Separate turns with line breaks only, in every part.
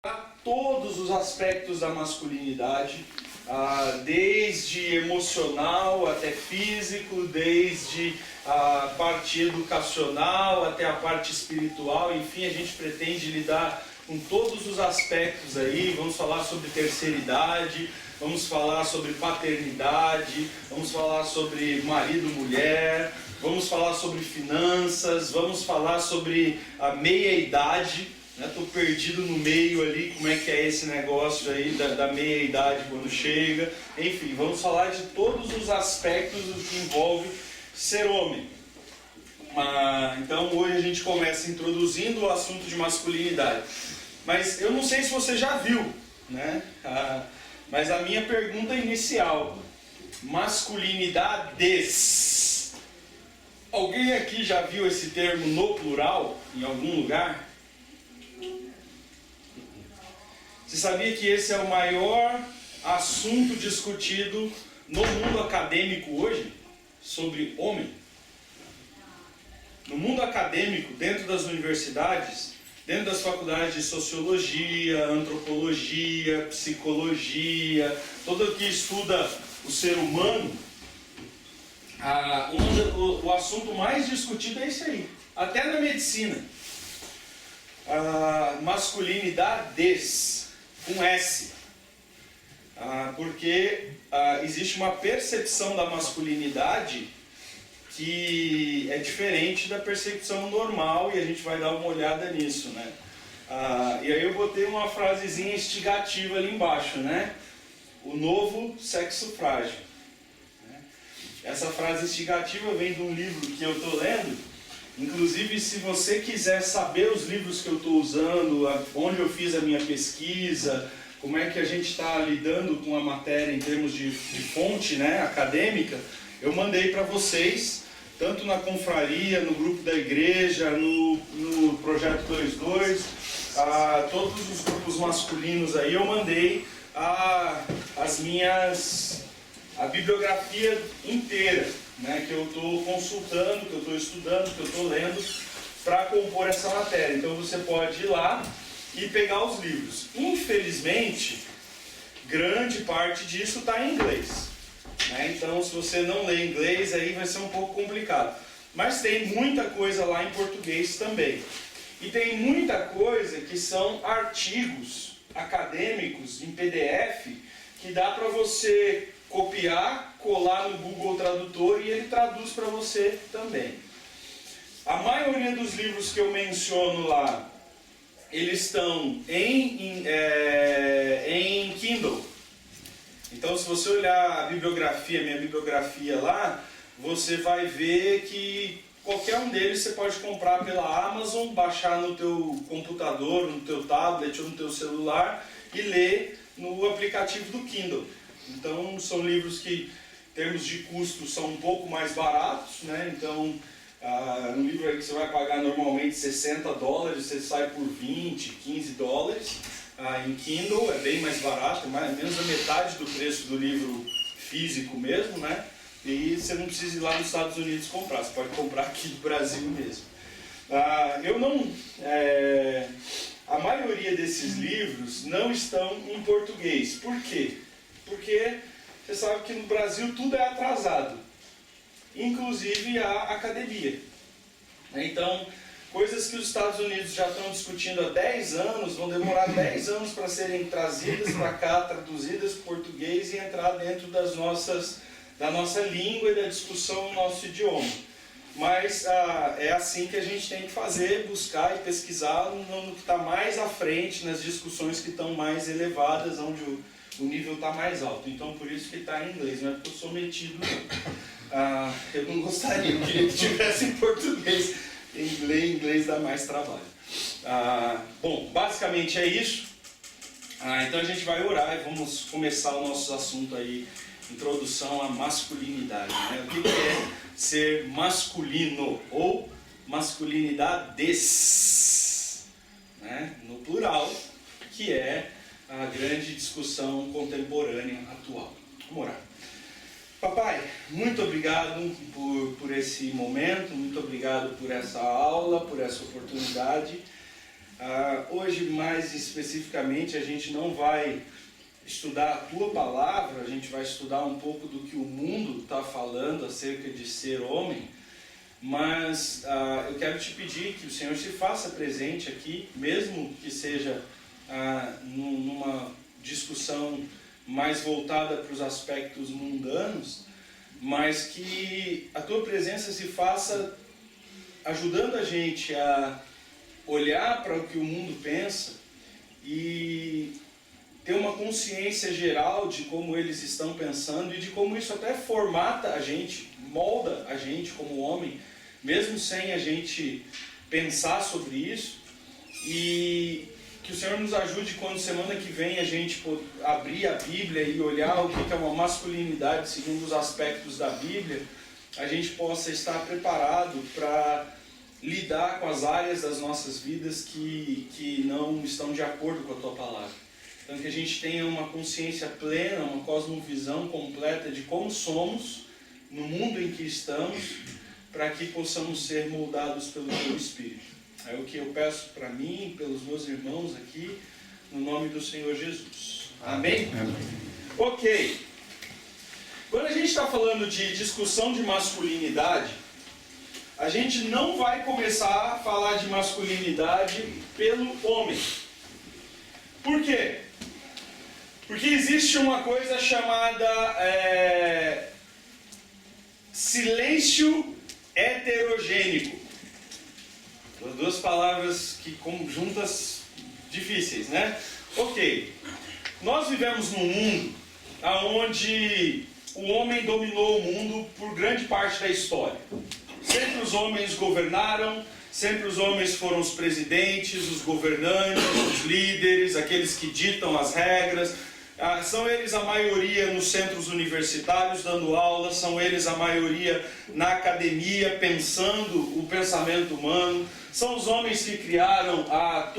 a todos os aspectos da masculinidade, desde emocional até físico, desde a parte educacional até a parte espiritual. Enfim, a gente pretende lidar com todos os aspectos aí. Vamos falar sobre terceira idade, vamos falar sobre paternidade, vamos falar sobre marido e mulher, vamos falar sobre finanças, vamos falar sobre a meia-idade. Estou perdido no meio ali, como é que é esse negócio aí da meia-idade quando chega. Enfim, vamos falar de todos os aspectos do que envolve ser homem. Então hoje a gente começa introduzindo o assunto de masculinidade. Mas eu não sei se você já viu, né? Mas a minha pergunta inicial: masculinidades. Alguém aqui já viu esse termo no plural em algum lugar? Você sabia que esse é o maior assunto discutido no mundo acadêmico hoje? Sobre homem? No mundo acadêmico, dentro das universidades, dentro das faculdades de sociologia, antropologia, psicologia, todo que estuda o ser humano, o assunto mais discutido é isso aí. Até na medicina. Masculinidades, com S. Porque existe uma percepção da masculinidade que é diferente da percepção normal, e a gente vai dar uma olhada nisso, né? E aí eu botei uma frasezinha instigativa ali embaixo, né? O novo sexo frágil. Essa frase instigativa vem de um livro que eu estou lendo. Inclusive, se você quiser saber os livros que eu estou usando, onde eu fiz a minha pesquisa, como é que a gente está lidando com a matéria em termos de fonte, né, acadêmica, eu mandei para vocês, tanto na confraria, no grupo da igreja, no Projeto 22, todos os grupos masculinos aí, eu mandei a bibliografia inteira, né, que eu estou consultando, que eu estou estudando, que eu estou lendo para compor essa matéria. Então você pode ir lá e pegar os livros. Infelizmente, grande parte disso está em inglês, né? Então, se você não lê inglês, aí vai ser um pouco complicado. Mas tem muita coisa lá em português também. E tem muita coisa que são artigos acadêmicos em PDF que dá para você copiar, colar no Google Tradutor e ele traduz para você também. A maioria dos livros que eu menciono lá, eles estão em Kindle. Então, se você olhar a bibliografia, minha bibliografia lá, você vai ver que qualquer um deles você pode comprar pela Amazon, baixar no teu computador, no teu tablet ou no teu celular e ler no aplicativo do Kindle. Então, são livros que, em termos de custo, são um pouco mais baratos, né? Então, um livro aí que você vai pagar normalmente $60, você sai por $20, $15. Em Kindle é bem mais barato, menos da metade do preço do livro físico mesmo, né? E você não precisa ir lá nos Estados Unidos comprar, você pode comprar aqui no Brasil mesmo. A maioria desses livros não estão em português. Por quê? Porque você sabe que no Brasil tudo é atrasado, inclusive a academia. Então, coisas que os Estados Unidos já estão discutindo há 10 anos, vão demorar 10 anos para serem trazidas para cá, traduzidas para português e entrar dentro da nossa língua e da discussão no nosso idioma. Mas é assim que a gente tem que fazer, buscar e pesquisar no que está mais à frente, nas discussões que estão mais elevadas, onde o nível está mais alto. Então, por isso que está em inglês, não é porque eu sou metido, não. Eu não gostaria, eu queria que tivesse em português. Em inglês dá mais trabalho. Bom, basicamente é isso. Então a gente vai orar e vamos começar o nosso assunto aí, introdução à masculinidade, né? O que é ser masculino ou masculinidades, né? No plural, que é a grande discussão contemporânea atual. Vamos orar. Papai, muito obrigado por esse momento, muito obrigado por essa aula, por essa oportunidade. Hoje, mais especificamente, a gente não vai estudar a tua palavra, a gente vai estudar um pouco do que o mundo está falando acerca de ser homem, mas eu quero te pedir que o Senhor se faça presente aqui, mesmo que seja numa discussão mais voltada para os aspectos mundanos, mas que a tua presença se faça ajudando a gente a olhar para o que o mundo pensa e ter uma consciência geral de como eles estão pensando e de como isso até formata a gente, molda a gente como homem, mesmo sem a gente pensar sobre isso. E que o Senhor nos ajude quando semana que vem a gente abrir a Bíblia e olhar o que é uma masculinidade segundo os aspectos da Bíblia, a gente possa estar preparado para lidar com as áreas das nossas vidas que não estão de acordo com a tua palavra. Então que a gente tenha uma consciência plena, uma cosmovisão completa de como somos no mundo em que estamos, para que possamos ser moldados pelo teu Espírito. É o que eu peço para mim, pelos meus irmãos aqui, no nome do Senhor Jesus. Amém? Amém. Ok. Quando a gente está falando de discussão de masculinidade, a gente não vai começar a falar de masculinidade pelo homem. Por quê? Porque existe uma coisa chamada silêncio heterogênico. As duas palavras que juntas difíceis, né? Ok. Nós vivemos num mundo onde o homem dominou o mundo por grande parte da história. Sempre os homens governaram, sempre os homens foram os presidentes, os governantes, os líderes, aqueles que ditam as regras. São eles a maioria nos centros universitários dando aulas, são eles a maioria na academia pensando o pensamento humano. São os homens que criaram a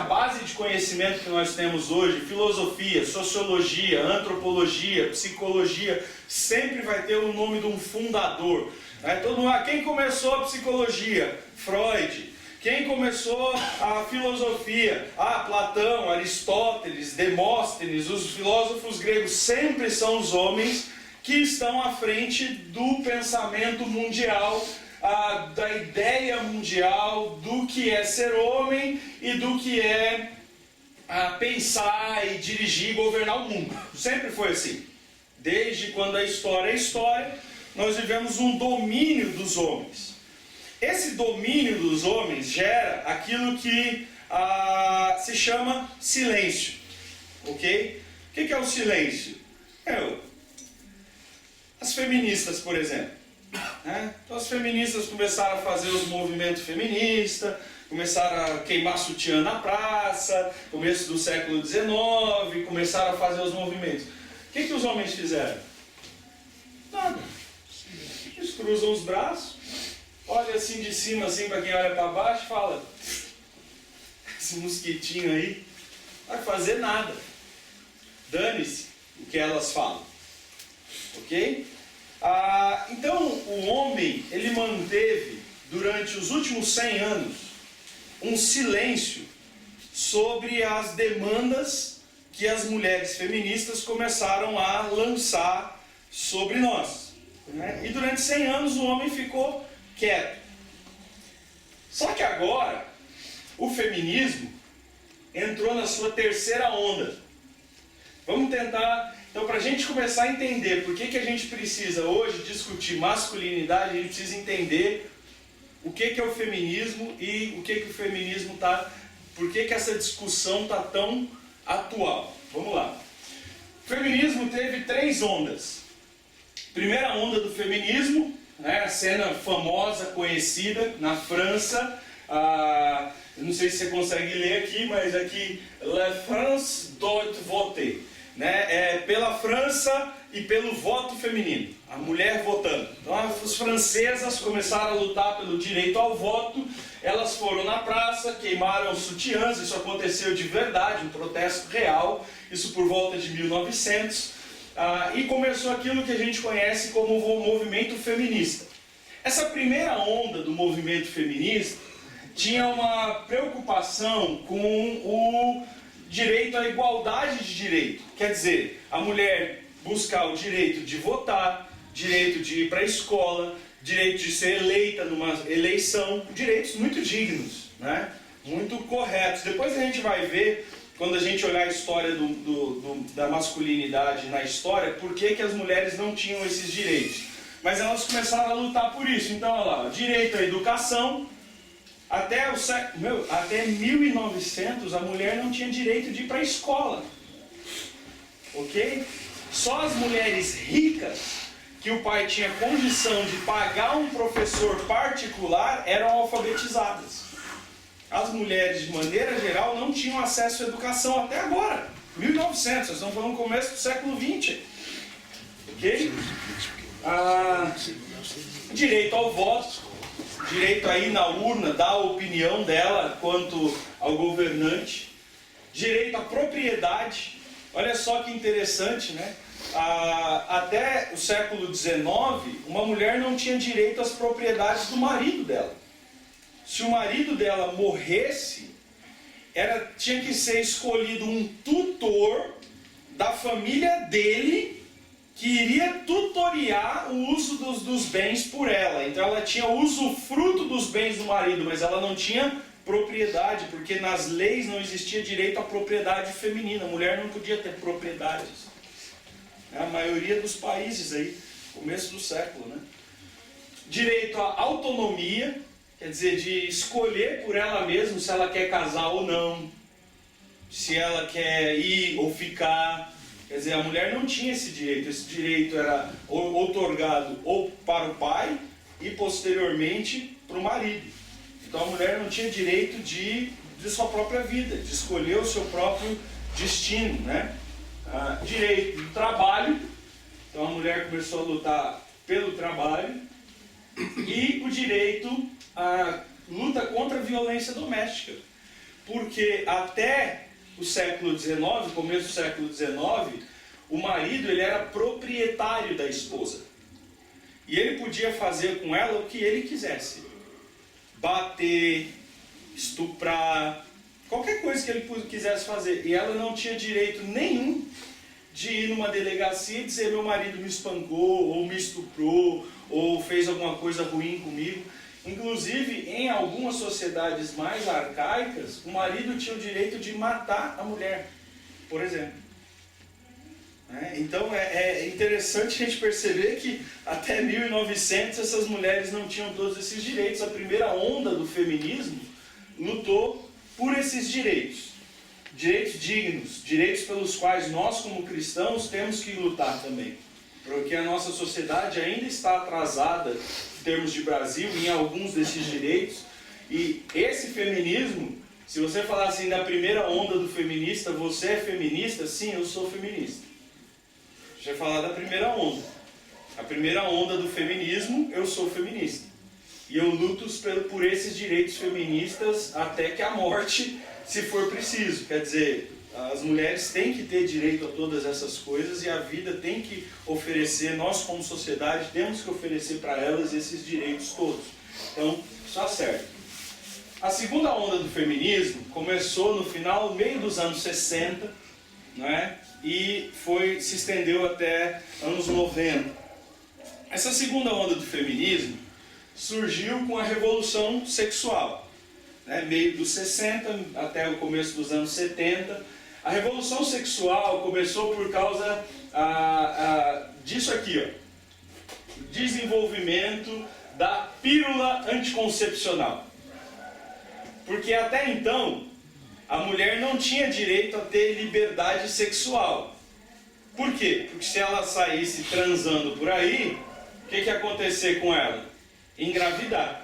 base de conhecimento que nós temos hoje, filosofia, sociologia, antropologia, psicologia, sempre vai ter o nome de um fundador. Quem começou a psicologia? Freud. Quem começou a filosofia? Platão, Aristóteles, Demóstenes, os filósofos gregos sempre são os homens que estão à frente do pensamento mundial, da ideia mundial, do que é ser homem e do que é pensar e dirigir e governar o mundo. Sempre foi assim. Desde quando a história é história, nós vivemos um domínio dos homens. Esse domínio dos homens gera aquilo que se chama silêncio. Ok? O que é o silêncio? As feministas, por exemplo. Então as feministas começaram a fazer os movimentos feministas, começaram a queimar sutiã na praça, começo do século XIX, começaram a fazer os movimentos. O que os homens fizeram? Nada. Eles cruzam os braços, olha assim de cima, assim para quem olha para baixo e fala: esse mosquitinho aí não vai fazer nada. Dane-se o que elas falam. Ok? Então o homem, ele manteve durante os últimos 100 anos um silêncio sobre as demandas que as mulheres feministas começaram a lançar sobre nós. E durante 100 anos o homem ficou quieto. Só que agora o feminismo entrou na sua terceira onda. Vamos tentar, então, para a gente começar a entender por que a gente precisa hoje discutir masculinidade, a gente precisa entender o que é o feminismo e o que o feminismo está, por que essa discussão está tão atual. Vamos lá. O feminismo teve 3 ondas. Primeira onda do feminismo, a cena famosa, conhecida na França. Eu não sei se você consegue ler aqui, mas aqui, La France doit voter. É pela França e pelo voto feminino, a mulher votando. Então as francesas começaram a lutar pelo direito ao voto, elas foram na praça, queimaram sutiãs, isso aconteceu de verdade, um protesto real, isso por volta de 1900, e começou aquilo que a gente conhece como o movimento feminista. Essa primeira onda do movimento feminista, tinha uma preocupação com o direito à igualdade de direito. Quer dizer, a mulher buscar o direito de votar, direito de ir para a escola, direito de ser eleita numa eleição, direitos muito dignos, né? Muito corretos. Depois a gente vai ver, quando a gente olhar a história da masculinidade na história, por que as mulheres não tinham esses direitos. Mas elas começaram a lutar por isso. Então, olha lá, direito à educação. Até 1900 a mulher não tinha direito de ir para a escola. Ok? Só as mulheres ricas, que o pai tinha condição de pagar um professor particular, eram alfabetizadas. As mulheres, de maneira geral, não tinham acesso à educação até agora. 1900, nós estamos falando no começo do século XX. Ok? Direito ao voto, direito a ir na urna, dar a opinião dela quanto ao governante. Direito à propriedade. Olha só que interessante, né? Até o século XIX, uma mulher não tinha direito às propriedades do marido dela. Se o marido dela morresse, tinha que ser escolhido um tutor da família dele que iria tutoriar o uso dos bens por ela. Então ela tinha usufruto dos bens do marido, mas ela não tinha propriedade, porque nas leis não existia direito à propriedade feminina. A mulher não podia ter propriedades. A maioria dos países aí, começo do século, né? Direito à autonomia, quer dizer, de escolher por ela mesma se ela quer casar ou não, se ela quer ir ou ficar. Quer dizer, a mulher não tinha esse direito era outorgado ou para o pai e posteriormente para o marido. Então a mulher não tinha direito de sua própria vida, de escolher o seu próprio destino, né? Direito do trabalho, então a mulher começou a lutar pelo trabalho, e o direito à luta contra a violência doméstica, porque até o século XIX, começo do século XIX, o marido ele era proprietário da esposa, e ele podia fazer com ela o que ele quisesse, bater, estuprar, qualquer coisa que ele quisesse fazer, e ela não tinha direito nenhum de ir numa delegacia e dizer: meu marido me espancou, ou me estuprou, ou fez alguma coisa ruim comigo. Inclusive, em algumas sociedades mais arcaicas, o marido tinha o direito de matar a mulher, por exemplo. Então é interessante a gente perceber que até 1900 essas mulheres não tinham todos esses direitos. A primeira onda do feminismo lutou por esses direitos. Direitos dignos, direitos pelos quais nós como cristãos temos que lutar também. Porque a nossa sociedade ainda está atrasada em termos de Brasil em alguns desses direitos. E esse feminismo, se você falar assim da primeira onda do feminista, você é feminista? Sim, eu sou feminista. Deixa eu falar da primeira onda. A primeira onda do feminismo, eu sou feminista. E eu luto por esses direitos feministas até que a morte, se for preciso. Quer dizer, as mulheres têm que ter direito a todas essas coisas e a vida tem que oferecer, nós como sociedade temos que oferecer para elas esses direitos todos. Então, está certo. A segunda onda do feminismo começou no meio dos anos 60, né, e se estendeu até anos 90. Essa segunda onda do feminismo surgiu com a revolução sexual, né, meio dos 60 até o começo dos anos 70. A revolução sexual começou por causa disso aqui, ó, desenvolvimento da pílula anticoncepcional. Porque até então, a mulher não tinha direito a ter liberdade sexual. Por quê? Porque se ela saísse transando por aí, o que ia acontecer com ela? Engravidar.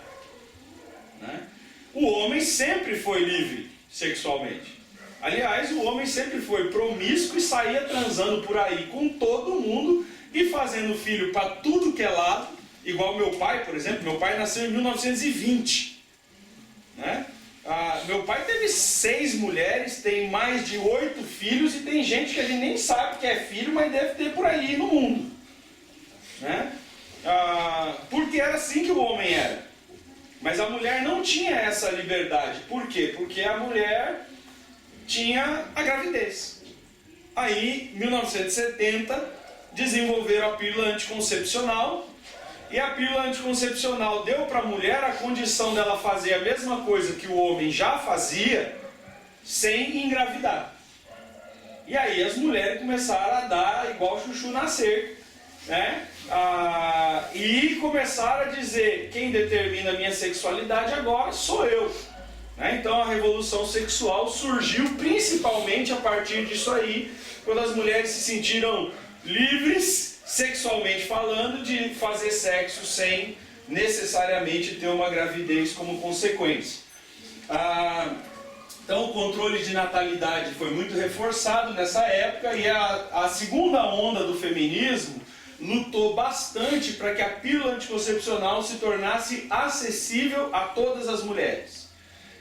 Né? O homem sempre foi livre sexualmente. Aliás, o homem sempre foi promíscuo e saía transando por aí com todo mundo e fazendo filho para tudo que é lado, igual meu pai, por exemplo. Meu pai nasceu em 1920. Né? Meu pai teve 6 mulheres, tem mais de 8 filhos e tem gente que a gente nem sabe que é filho, mas deve ter por aí no mundo. Né? Porque era assim que o homem era. Mas a mulher não tinha essa liberdade. Por quê? Porque a mulher tinha a gravidez. Aí, em 1970, desenvolveram a pílula anticoncepcional. E a pílula anticoncepcional deu para a mulher a condição dela fazer a mesma coisa que o homem já fazia, sem engravidar. E aí as mulheres começaram a dar igual chuchu na cerca, né? E começaram a dizer, quem determina a minha sexualidade agora sou eu. Né? Então a revolução sexual surgiu principalmente a partir disso aí, quando as mulheres se sentiram livres, sexualmente falando, de fazer sexo sem necessariamente ter uma gravidez como consequência. Então o controle de natalidade foi muito reforçado nessa época, e a segunda onda do feminismo lutou bastante para que a pílula anticoncepcional se tornasse acessível a todas as mulheres.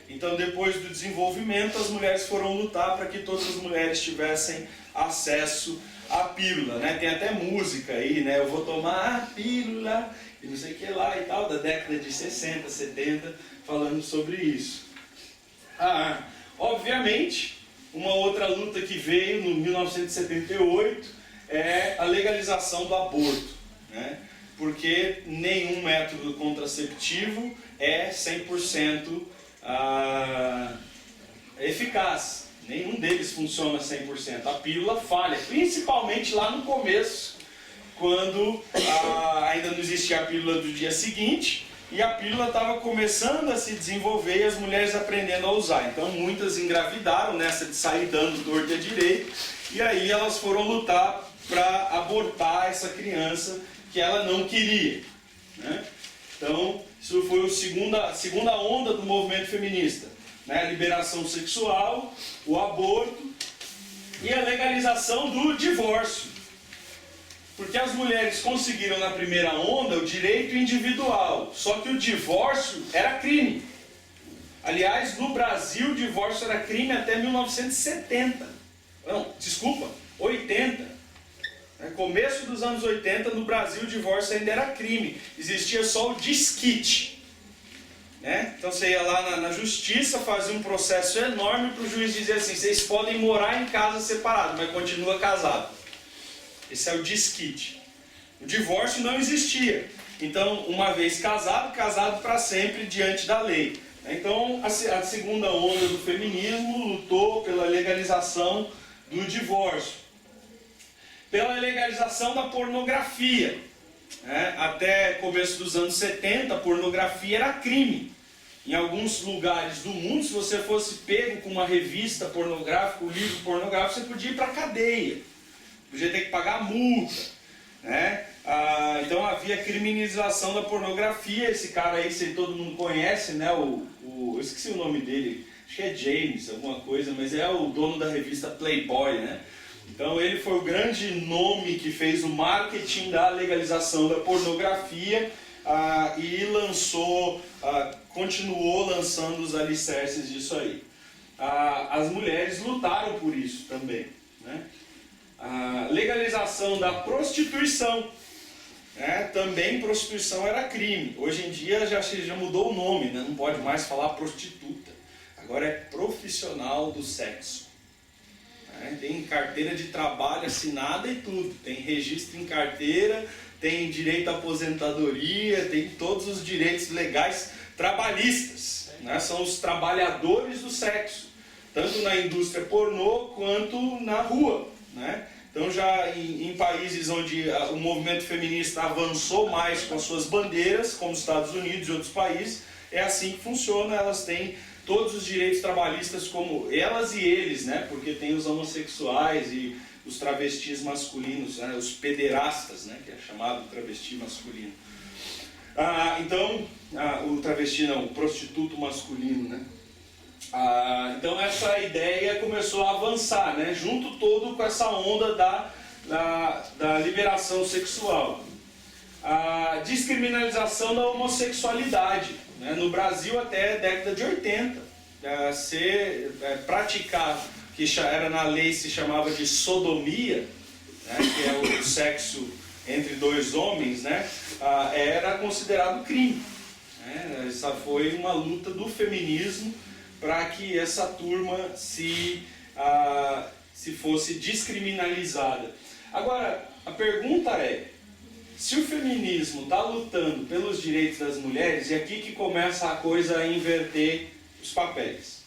Então, depois do desenvolvimento, as mulheres foram lutar para que todas as mulheres tivessem acesso à pílula, né? Tem até música aí, né? Eu vou tomar a pílula e não sei o que lá e tal, da década de 60, 70, falando sobre isso. Obviamente, uma outra luta que veio no 1978 é a legalização do aborto, né? Porque nenhum método contraceptivo é 100% eficaz. Nenhum deles funciona 100%. A pílula falha, principalmente lá no começo, quando ainda não existia a pílula do dia seguinte, e a pílula estava começando a se desenvolver e as mulheres aprendendo a usar. Então muitas engravidaram nessa de sair dando torto e direito, e aí elas foram lutar para abortar essa criança que ela não queria, né? Então isso foi a segunda onda do movimento feminista, né? A liberação sexual, o aborto e a legalização do divórcio. Porque as mulheres conseguiram na primeira onda o direito individual, só que o divórcio era crime. Aliás, no Brasil o divórcio era crime até 1970. Não, desculpa, 80. No começo dos anos 80, no Brasil o divórcio ainda era crime. Existia só o desquite. Né? Então você ia lá na justiça, fazia um processo enorme para o juiz dizer assim: vocês podem morar em casa separado, mas continua casado. Esse é o desquite. O divórcio não existia. Então, uma vez casado, casado para sempre diante da lei. Então, a segunda onda do feminismo lutou pela legalização do divórcio, pela legalização da pornografia. Até começo dos anos 70, a pornografia era crime. Em alguns lugares do mundo, se você fosse pego com uma revista pornográfica, um livro pornográfico, você podia ir para a cadeia. Podia ter que pagar multa, né? Então havia criminalização da pornografia. Esse cara aí, se todo mundo conhece, né? Eu esqueci o nome dele, acho que é James, alguma coisa, mas é o dono da revista Playboy, né? Então ele foi o grande nome que fez o marketing da legalização da pornografia, e continuou lançando os alicerces disso aí. As mulheres lutaram por isso também, né? A legalização da prostituição, né? Também prostituição era crime. Hoje em dia já mudou o nome, né? Não pode mais falar prostituta, agora é profissional do sexo. Tem carteira de trabalho assinada e tudo, tem registro em carteira, tem direito à aposentadoria, tem todos os direitos legais trabalhistas, né? São os trabalhadores do sexo, tanto na indústria pornô quanto na rua, né? Então já em países onde o movimento feminista avançou mais com as suas bandeiras, como os Estados Unidos e outros países, é assim que funciona. Elas têm todos os direitos trabalhistas, como elas e eles, né? Porque tem os homossexuais e os travestis masculinos, né? Os pederastas, né? Que é chamado travesti masculino. O travesti não, o prostituto masculino, né? Então essa ideia começou a avançar, né? Junto todo com essa onda da liberação sexual. A descriminalização da homossexualidade, né? No Brasil até a década de 80, praticar, que era na lei, se chamava de sodomia, né? Que é o sexo entre dois homens, né? Era considerado crime. Essa foi uma luta do feminismo para que essa turma se fosse descriminalizada. Agora, a pergunta é, se o feminismo está lutando pelos direitos das mulheres, é aqui que começa a coisa a inverter os papéis.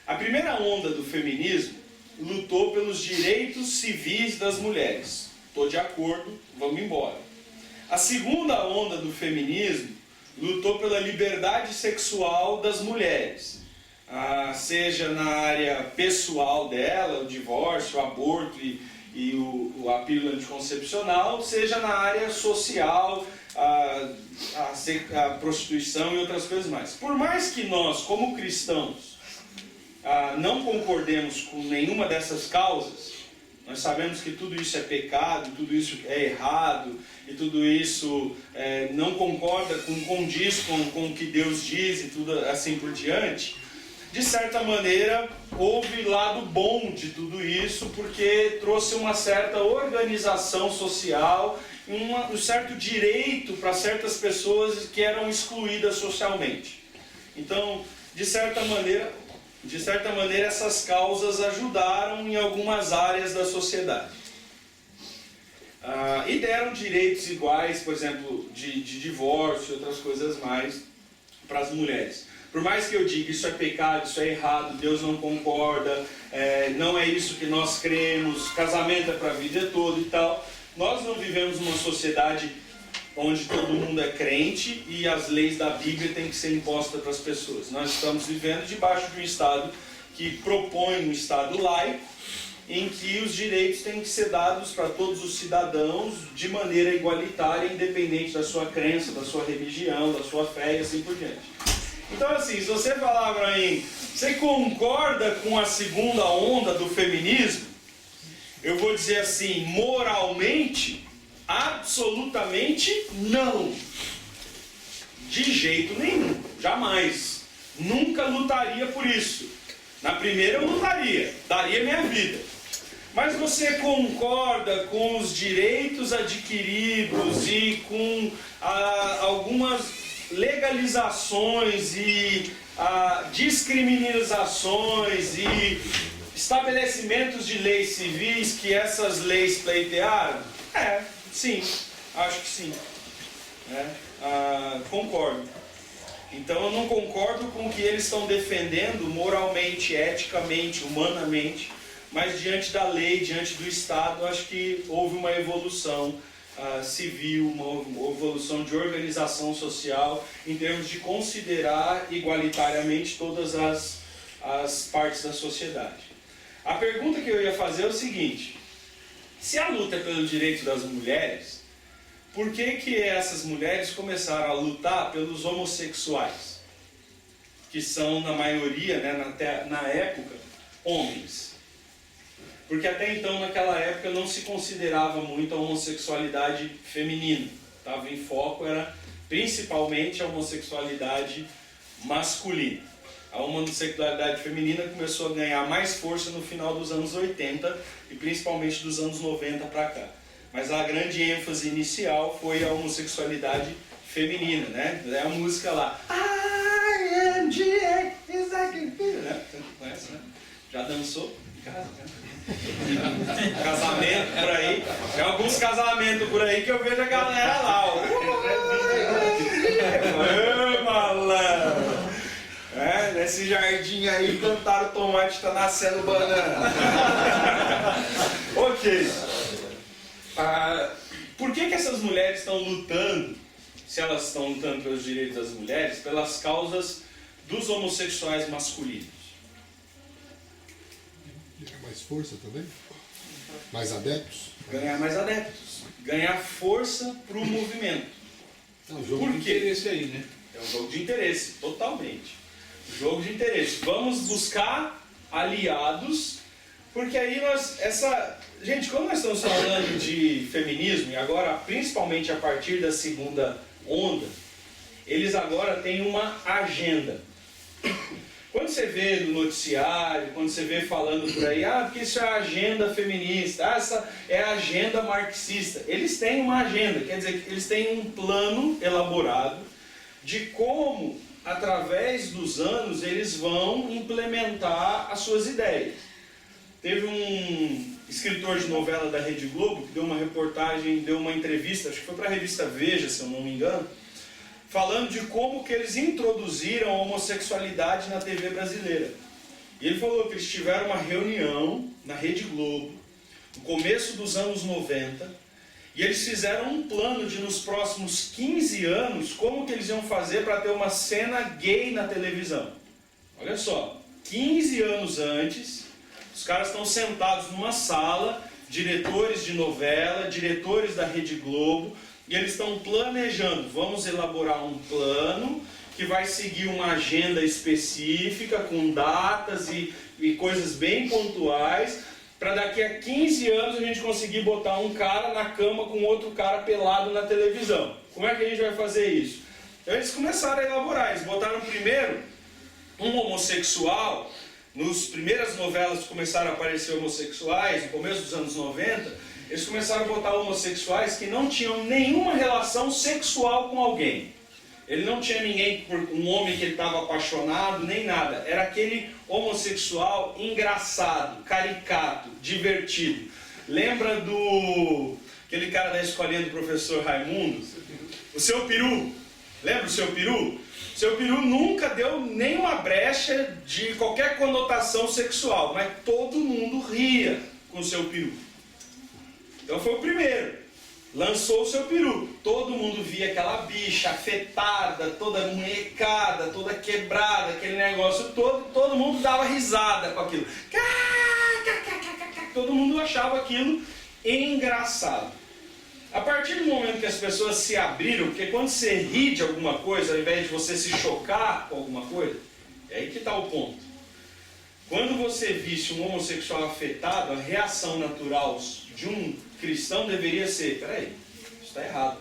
A primeira onda do feminismo lutou pelos direitos civis das mulheres. Estou de acordo, vamos embora. A segunda onda do feminismo lutou pela liberdade sexual das mulheres. Seja na área pessoal dela, o divórcio, o aborto e a pílula anticoncepcional, seja na área social, a prostituição e outras coisas mais. Por mais que nós, como cristãos, não concordemos com nenhuma dessas causas, nós sabemos que tudo isso é pecado, tudo isso é errado, e tudo isso não condiz com o que Deus diz e tudo assim por diante. De certa maneira, houve lado bom de tudo isso, porque trouxe uma certa organização social, um certo direito para certas pessoas que eram excluídas socialmente. Então, de certa maneira, essas causas ajudaram em algumas áreas da sociedade. E deram direitos iguais, por exemplo, de divórcio e outras coisas mais para as mulheres. Por mais que eu diga isso é pecado, isso é errado, Deus não concorda, não é isso que nós cremos, casamento é para a vida toda e tal, nós não vivemos numa sociedade onde todo mundo é crente e as leis da Bíblia têm que ser impostas para as pessoas. Nós estamos vivendo debaixo de um Estado que propõe um Estado laico, em que os direitos têm que ser dados para todos os cidadãos de maneira igualitária, independente da sua crença, da sua religião, da sua fé e assim por diante. Então assim, se você falar para mim, você concorda com a segunda onda do feminismo? Eu vou dizer assim, moralmente, absolutamente não. De jeito nenhum, jamais. Nunca lutaria por isso. Na primeira eu lutaria, daria minha vida. Mas você concorda com os direitos adquiridos e com algumas legalizações e descriminalizações e estabelecimentos de leis civis que essas leis pleitearam? Sim, acho que sim. Concordo. Então eu não concordo com o que eles estão defendendo moralmente, eticamente, humanamente, mas diante da lei, diante do Estado, acho que houve uma evolução civil, uma evolução de organização social, em termos de considerar igualitariamente todas as partes da sociedade. A pergunta que eu ia fazer é o seguinte: se a luta é pelo direito das mulheres, por que essas mulheres começaram a lutar pelos homossexuais? Que são, na maioria, na época, homens. Porque até então, naquela época, não se considerava muito a homossexualidade feminina. Estava em foco, era principalmente a homossexualidade masculina. A homossexualidade feminina começou a ganhar mais força no final dos anos 80 e principalmente dos anos 90 para cá. Mas a grande ênfase inicial foi a homossexualidade feminina, né? É a música lá. I am G.A. is like a fear, né? Você conhece, né? Já dançou em casa, né? Casamento por aí. Tem alguns casamentos por aí que eu vejo a galera lá. Ô, malandro! Nesse jardim aí plantaram tomate, tá nascendo banana. Ok. Por que essas mulheres estão lutando, se elas estão lutando pelos direitos das mulheres, pelas causas dos homossexuais masculinos?
Ganhar mais força também? Mais adeptos?
Ganhar mais adeptos. Ganhar força para o movimento.
É um jogo de interesse aí, né?
É um jogo de interesse, totalmente. Jogo de interesse. Vamos buscar aliados, porque aí gente, quando nós estamos falando de feminismo, e agora principalmente a partir da segunda onda, eles agora têm uma agenda. Quando você vê no noticiário, quando você vê falando por aí, porque isso é a agenda feminista, essa é a agenda marxista. Eles têm uma agenda, quer dizer, eles têm um plano elaborado de como, através dos anos, eles vão implementar as suas ideias. Teve um escritor de novela da Rede Globo que deu uma reportagem, deu uma entrevista, acho que foi para a revista Veja, se eu não me engano, falando de como que eles introduziram a homossexualidade na TV brasileira. E ele falou que eles tiveram uma reunião na Rede Globo, no começo dos anos 90, e eles fizeram um plano de, nos próximos 15 anos, como que eles iam fazer para ter uma cena gay na televisão. Olha só, 15 anos antes, os caras estão sentados numa sala, diretores de novela, diretores da Rede Globo, e eles estão planejando, vamos elaborar um plano que vai seguir uma agenda específica, com datas e coisas bem pontuais, para daqui a 15 anos a gente conseguir botar um cara na cama com outro cara pelado na televisão. Como é que a gente vai fazer isso? Então eles começaram a elaborar, eles botaram primeiro um homossexual. Nas primeiras novelas que começaram a aparecer homossexuais, no começo dos anos 90, eles começaram a botar homossexuais que não tinham nenhuma relação sexual com alguém. Ele não tinha ninguém, um homem que ele estava apaixonado, nem nada. Era aquele homossexual engraçado, caricato, divertido. Lembra do aquele cara da escolinha do professor Raimundo? O Seu Peru. Lembra o Seu Peru? O Seu Peru nunca deu nenhuma brecha de qualquer conotação sexual, mas todo mundo ria com o Seu Peru. Então foi o primeiro. Lançou o Seu Peru. Todo mundo via aquela bicha afetada, toda munhecada, toda quebrada, aquele negócio todo. Todo mundo dava risada com aquilo. Todo mundo achava aquilo engraçado. A partir do momento que as pessoas se abriram, porque quando você ri de alguma coisa, ao invés de você se chocar com alguma coisa, é aí que está o ponto. Quando você visse um homossexual afetado, a reação natural de um cristão deveria ser: peraí, isso está errado.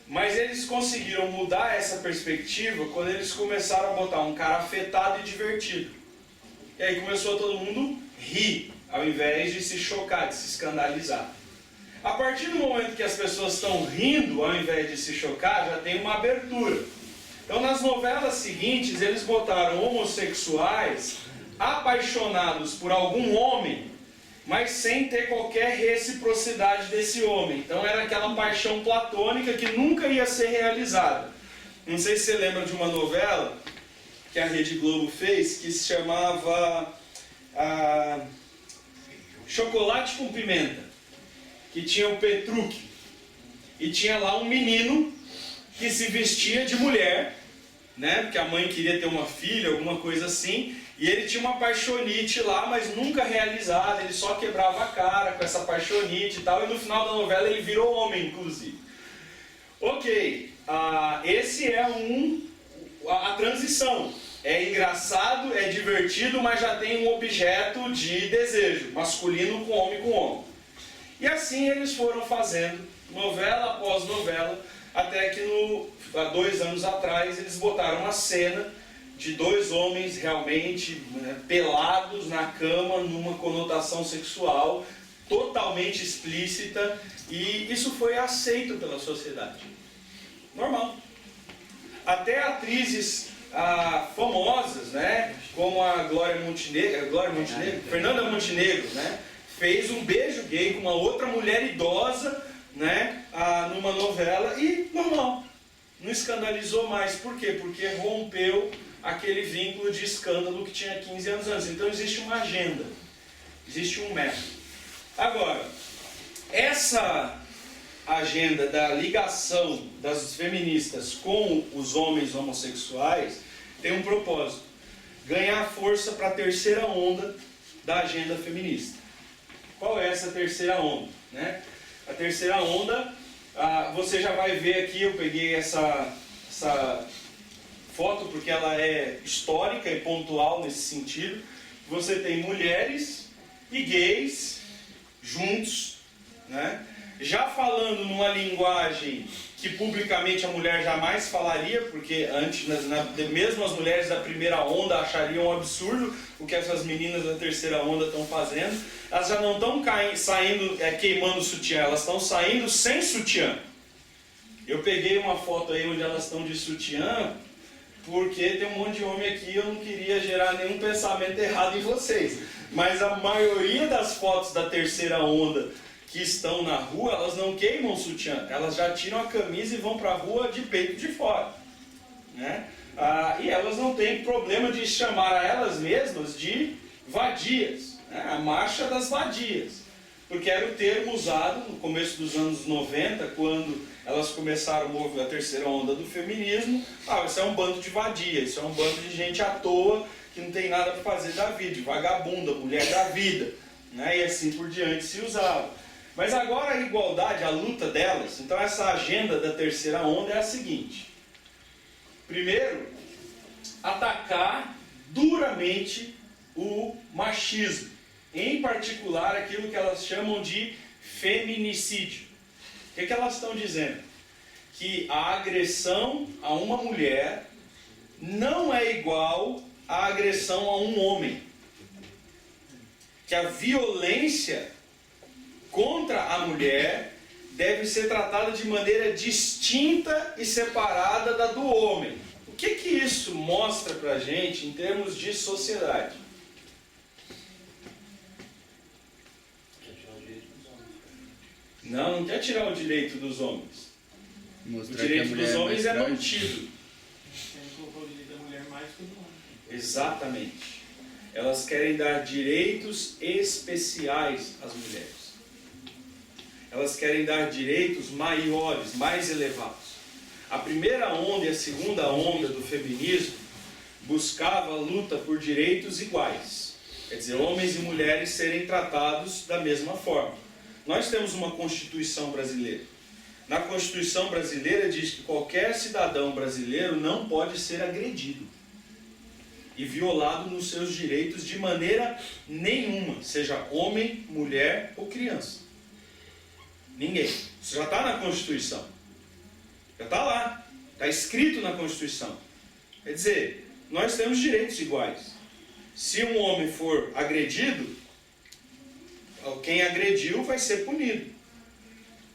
Mas eles conseguiram mudar essa perspectiva quando eles começaram a botar um cara afetado e divertido. E aí começou todo mundo rir, ao invés de se chocar, de se escandalizar. A partir do momento que as pessoas estão rindo, ao invés de se chocar, já tem uma abertura. Então nas novelas seguintes, eles botaram homossexuais apaixonados por algum homem, mas sem ter qualquer reciprocidade desse homem. Então era aquela paixão platônica que nunca ia ser realizada. Não sei se você lembra de uma novela que a Rede Globo fez, que se chamava Chocolate com Pimenta, que tinha o Petrúquio, e tinha lá um menino que se vestia de mulher, né? Porque a mãe queria ter uma filha, alguma coisa assim, e ele tinha uma paixonite lá, mas nunca realizada, ele só quebrava a cara com essa paixonite e tal, e no final da novela ele virou homem, inclusive. Ok, esse é a transição. É engraçado, é divertido, mas já tem um objeto de desejo, masculino com homem. E assim eles foram fazendo, novela após novela, até que há 2 anos atrás eles botaram uma cena de 2 homens realmente pelados na cama, numa conotação sexual totalmente explícita, e isso foi aceito pela sociedade. Normal. Até atrizes famosas, né, como a Fernanda Montenegro, né, fez um beijo gay com uma outra mulher idosa, né, numa novela, e normal, não escandalizou mais. Por quê? Porque rompeu aquele vínculo de escândalo que tinha 15 anos antes. Então existe uma agenda, existe um método. Agora, essa agenda da ligação das feministas com os homens homossexuais tem um propósito: ganhar força para a terceira onda da agenda feminista. Qual é essa terceira onda, né? A terceira onda, você já vai ver aqui, eu peguei essa foto porque ela é histórica e pontual nesse sentido. Você tem mulheres e gays juntos, né? Já falando numa linguagem que publicamente a mulher jamais falaria, porque antes, mesmo as mulheres da primeira onda achariam um absurdo o que essas meninas da terceira onda estão fazendo. Elas já não estão saindo queimando sutiã, elas estão saindo sem sutiã. Eu peguei uma foto aí onde elas estão de sutiã, porque tem um monte de homem aqui e eu não queria gerar nenhum pensamento errado em vocês. Mas a maioria das fotos da terceira onda que estão na rua, elas não queimam o sutiã. Elas já tiram a camisa e vão para a rua de peito de fora. Né? E elas não têm problema de chamar a elas mesmas de vadias. Né? A marcha das vadias. Porque era o termo usado no começo dos anos 90, quando elas começaram a terceira onda do feminismo. Isso é um bando de vadia, isso é um bando de gente à toa, que não tem nada para fazer da vida, de vagabunda, mulher da vida. Né? E assim por diante se usava. Mas agora a igualdade, a luta delas, então essa agenda da terceira onda é a seguinte. Primeiro, atacar duramente o machismo. Em particular, aquilo que elas chamam de feminicídio. O que elas estão dizendo? Que a agressão a uma mulher não é igual à agressão a um homem. Que a violência contra a mulher deve ser tratada de maneira distinta e separada da do homem. O que isso mostra pra gente em termos de sociedade? Não quer tirar o direito dos homens.
Mostrar
O direito dos homens é
mais
mantido.
colocou o direito da mulher mais que o do homem.
Exatamente. Elas querem dar direitos especiais às mulheres. Elas querem dar direitos maiores, mais elevados. A primeira onda e a segunda onda do feminismo buscava a luta por direitos iguais. Quer dizer, homens e mulheres serem tratados da mesma forma. Nós temos uma Constituição brasileira. Na Constituição brasileira diz que qualquer cidadão brasileiro não pode ser agredido e violado nos seus direitos de maneira nenhuma, seja homem, mulher ou criança. Ninguém. Isso já está na Constituição. Já está lá. Está escrito na Constituição. Quer dizer, nós temos direitos iguais. Se um homem for agredido, quem agrediu vai ser punido.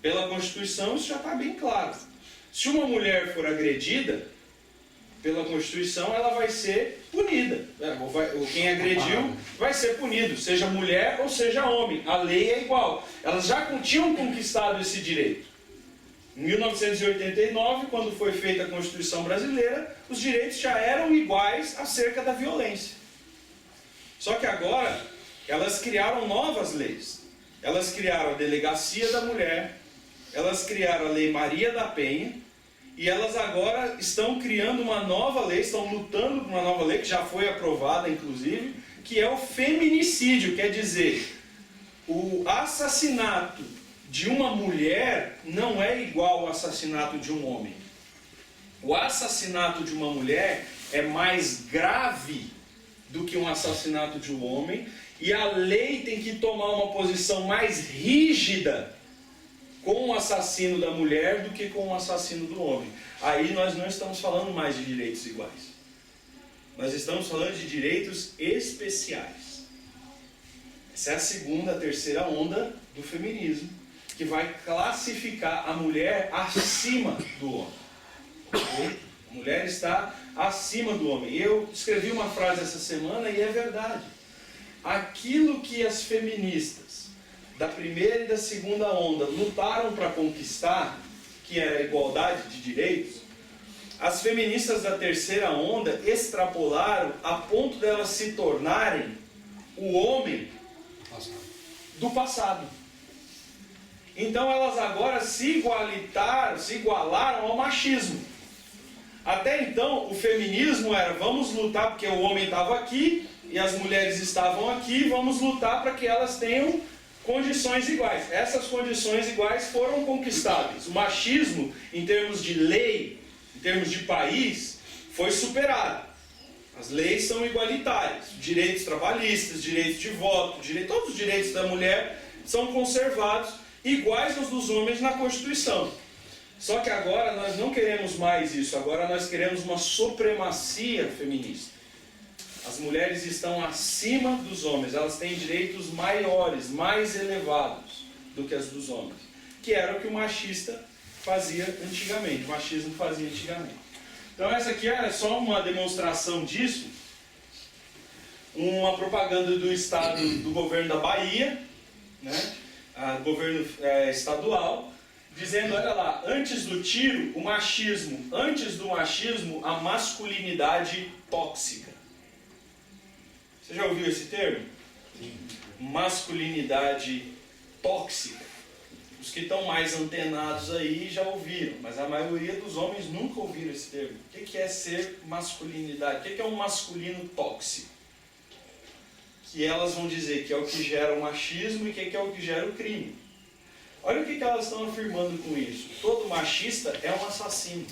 Pela Constituição isso já está bem claro. Se uma mulher for agredida, pela Constituição ela vai ser punida. Quem agrediu vai ser punido, seja mulher ou seja homem. A lei é igual. Elas já tinham conquistado esse direito. Em 1989, quando foi feita a Constituição brasileira, os direitos já eram iguais acerca da violência. Só que agora elas criaram novas leis. Elas criaram a Delegacia da Mulher, elas criaram a Lei Maria da Penha, e elas agora estão criando uma nova lei, estão lutando por uma nova lei, que já foi aprovada, inclusive, que é o feminicídio. Quer dizer, o assassinato de uma mulher não é igual ao assassinato de um homem. O assassinato de uma mulher é mais grave do que um assassinato de um homem, e a lei tem que tomar uma posição mais rígida com o assassino da mulher do que com o assassino do homem. Aí nós não estamos falando mais de direitos iguais. Nós estamos falando de direitos especiais. Essa é a segunda, a terceira onda do feminismo, que vai classificar a mulher acima do homem. Okay? A mulher está acima do homem. Eu escrevi uma frase essa semana e é verdade. Aquilo que as feministas da primeira e da segunda onda lutaram para conquistar, que era a igualdade de direitos, as feministas da terceira onda extrapolaram a ponto delas se tornarem o homem do passado. Então elas agora se igualaram ao machismo. Até então o feminismo era: vamos lutar porque o homem estava aqui e as mulheres estavam aqui, vamos lutar para que elas tenham condições iguais. Essas condições iguais foram conquistadas. O machismo, em termos de lei, em termos de país, foi superado. As leis são igualitárias. Direitos trabalhistas, direitos de voto, todos os direitos da mulher são conservados, iguais aos dos homens na Constituição. Só que agora nós não queremos mais isso. Agora nós queremos uma supremacia feminista. As mulheres estão acima dos homens, elas têm direitos maiores, mais elevados do que as dos homens, que era o que o machista fazia antigamente, o machismo fazia antigamente. Então essa aqui é só uma demonstração disso, uma propaganda do estado, do governo da Bahia, né? Governo estadual, dizendo, olha lá, antes do tiro, o machismo, antes do machismo, a masculinidade tóxica. Você já ouviu esse termo? Sim. Masculinidade tóxica. Os que estão mais antenados aí já ouviram, mas a maioria dos homens nunca ouviram esse termo. O que é ser masculinidade? O que é um masculino tóxico? Que elas vão dizer que é o que gera o machismo e que é o que gera o crime. Olha o que elas estão afirmando com isso. Todo machista é um assassino.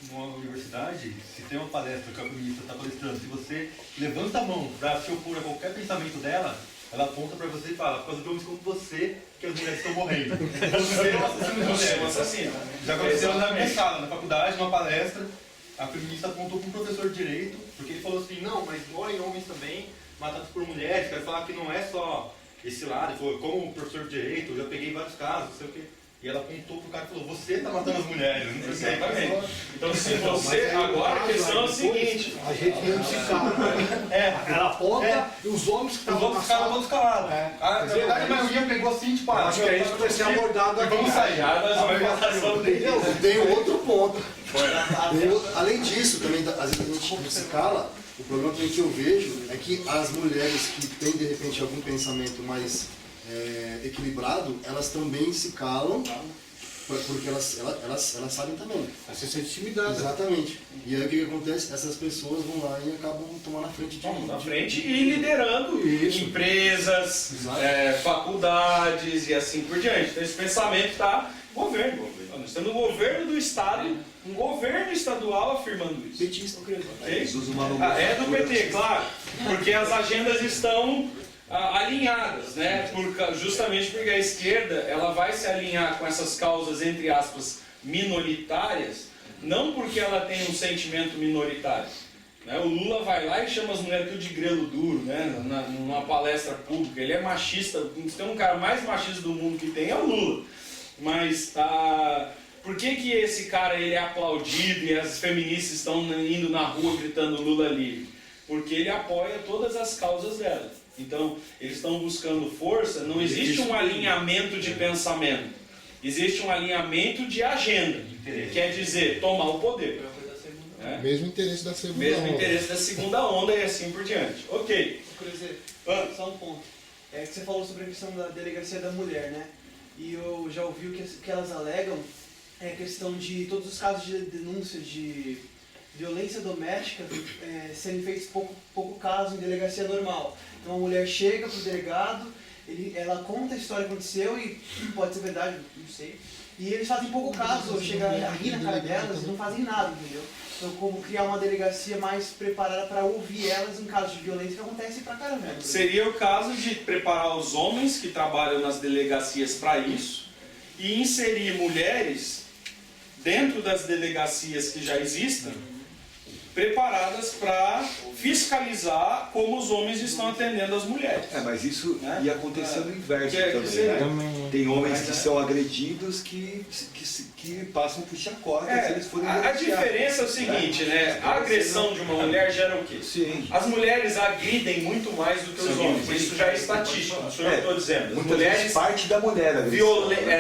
Numa universidade, se tem uma palestra que a feminista está palestrando, se você levanta a mão para se opor a qualquer pensamento dela, ela aponta para você e fala, por causa de homens como você, que as mulheres estão morrendo. Você é um assassino de mulheres.
Assassino.
Já aconteceu na minha sala, na faculdade, numa palestra, a feminista apontou para um professor de direito, porque ele falou assim, não, mas morrem homens também, matados por mulheres, quero falar que não é só esse lado. Ele falou, como professor de direito, eu já peguei vários casos, não sei o quê. E ela apontou pro cara e falou, você tá matando as mulheres, não sei o que.
Exatamente. Então se você, agora a questão é o seguinte.
A gente mesmo se cala.
Ela aponta e os homens que estavam
ficaram todos calados. Na verdade, a maioria pegou assim, tipo,
Acho que é isso que vai ser abordado aqui.
vamos sair.
Já nós vamos falar sobre isso.
Tem outro ponto. Além disso, também, às vezes a gente se cala. O problema também que eu vejo é que as mulheres que têm, de repente, algum pensamento mais equilibrado, elas também se calam, porque elas sabem também.
Você se sente intimidada.
Exatamente. E aí o que acontece? Essas pessoas vão lá e acabam tomando a frente
E liderando empresas, faculdades e assim por diante. Então esse pensamento está no governo. Nós temos um governo do Estado, um governo estadual afirmando isso.
petista.
É do PT, claro, porque as agendas estão alinhadas, né? Justamente porque a esquerda ela vai se alinhar com essas causas, entre aspas, minoritárias, não porque ela tem um sentimento minoritário. Né? O Lula vai lá e chama as mulheres tudo de grelo duro, né? Numa palestra pública. Ele é machista, tem um cara mais machista do mundo que tem, é o Lula. Mas por que esse cara ele é aplaudido e as feministas estão indo na rua gritando Lula livre? Porque ele apoia todas as causas dela. Então, eles estão buscando força, não existe um alinhamento de pensamento. Existe um alinhamento de agenda. Quer dizer, tomar o poder.
Mesmo interesse da segunda
Mesmo
onda.
interesse da segunda onda e assim por diante. Ok.
Só um ponto. Que você falou sobre a questão da delegacia da mulher, né? E eu já ouvi o que elas alegam é a questão de todos os casos de denúncia de violência doméstica serem feitos pouco caso em delegacia normal. Então a mulher chega pro delegado, ela conta a história que aconteceu e pode ser verdade, não sei. E eles fazem pouco caso, chega a rir na cara delas e não fazem nada, entendeu? Então como criar uma delegacia mais preparada para ouvir elas em casos de violência que acontece pra caramba.
Seria o caso de preparar os homens que trabalham nas delegacias para isso e inserir mulheres dentro das delegacias que já existem, preparadas para fiscalizar como os homens estão atendendo as mulheres.
Mas isso ia acontecer no inverso também, né? Tem homens que são agredidos que passam por chacota se eles forem
a diferença é o seguinte, né? A agressão de uma mulher gera o quê?
Sim.
As mulheres agridem muito mais do que os homens. Isso já é estatístico, isso eu estou dizendo. As mulheres
parte da mulher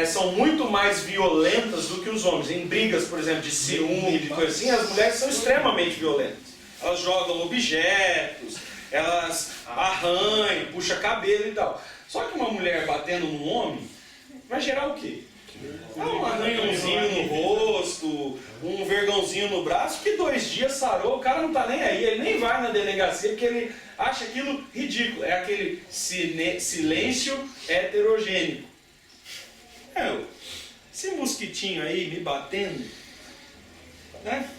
são muito mais violentas do que os homens. Em brigas, por exemplo, de ciúme, de coisa assim, as mulheres são extremamente violentas. Elas jogam objetos, elas arranham, puxam cabelo e tal. Só que uma mulher batendo num homem vai gerar o quê? Um arranhãozinho no rosto, um vergãozinho no braço, que 2 dias sarou, o cara não tá nem aí, ele nem vai na delegacia porque ele acha aquilo ridículo. É aquele silêncio heterogênico. Esse mosquitinho aí me batendo, né?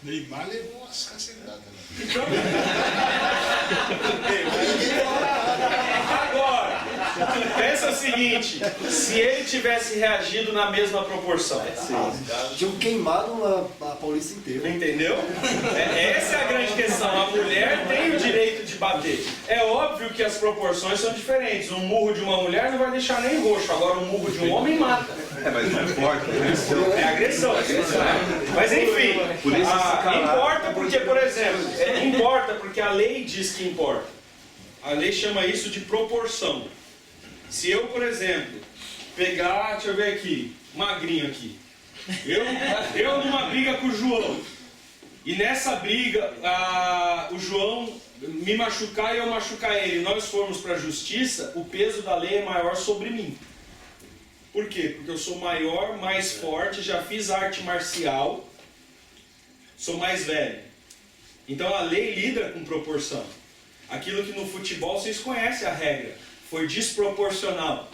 Neymar levou umas cacetadas.
Então, agora, Pensa o seguinte, se ele tivesse reagido na mesma proporção.
Tinham queimado a Paulista inteira.
Entendeu? Essa é a grande questão. A mulher tem o direito de bater. É óbvio que as proporções são diferentes. Um murro de uma mulher não vai deixar nem roxo. Agora um murro de um homem mata.
Mas não importa.
É agressão. Mas enfim, importa porque, por exemplo, importa porque a lei diz que importa. A lei chama isso de proporção. Se eu, por exemplo, pegar, deixa eu ver aqui, magrinho aqui. Eu numa briga com o João. E nessa briga, o João me machucar e eu machucar ele, nós formos para a justiça, o peso da lei é maior sobre mim. Por quê? Porque eu sou maior, mais forte, já fiz arte marcial, sou mais velho. Então a lei lida com proporção. Aquilo que no futebol vocês conhecem a regra, foi desproporcional.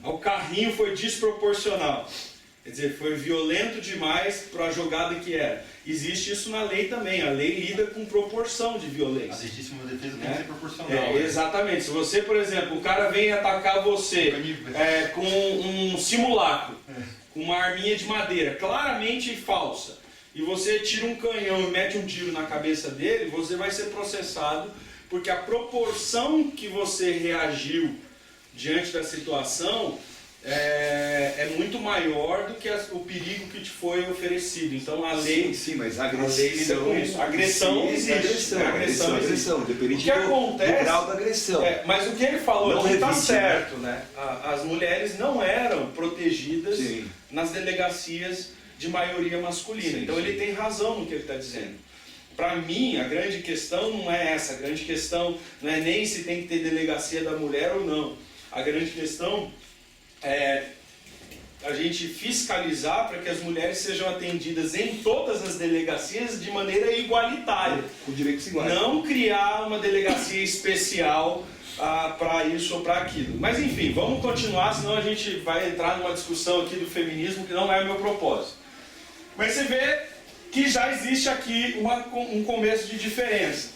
O carrinho foi desproporcional. Quer dizer, foi violento demais para a jogada que era. Existe isso na lei também. A lei lida com proporção de violência.
A legítima defesa tem que ser proporcional.
Exatamente. Se você, por exemplo, o cara vem atacar você com um simulacro, com uma arminha de madeira, claramente falsa, e você tira um canhão e mete um tiro na cabeça dele, você vai ser processado, porque a proporção que você reagiu diante da situação é muito maior do que o perigo que te foi oferecido. Então a lei,
sim, mas a
lei lida com isso. A agressão existe.
Agressão, depende
o que acontece,
do grau da agressão.
Mas o que ele falou
não
aqui está
evite,
certo, né? As mulheres não eram protegidas nas delegacias de maioria masculina. Então ele tem razão no que ele está dizendo. Para mim, a grande questão não é essa. A grande questão não é nem se tem que ter delegacia da mulher ou não. A grande questão é a gente fiscalizar para que as mulheres sejam atendidas em todas as delegacias de maneira igualitária.
Com direitos iguais.
Não criar uma delegacia especial para isso ou para aquilo. Mas enfim, vamos continuar, senão a gente vai entrar numa discussão aqui do feminismo que não é o meu propósito. Mas você vê que já existe aqui um começo de diferença.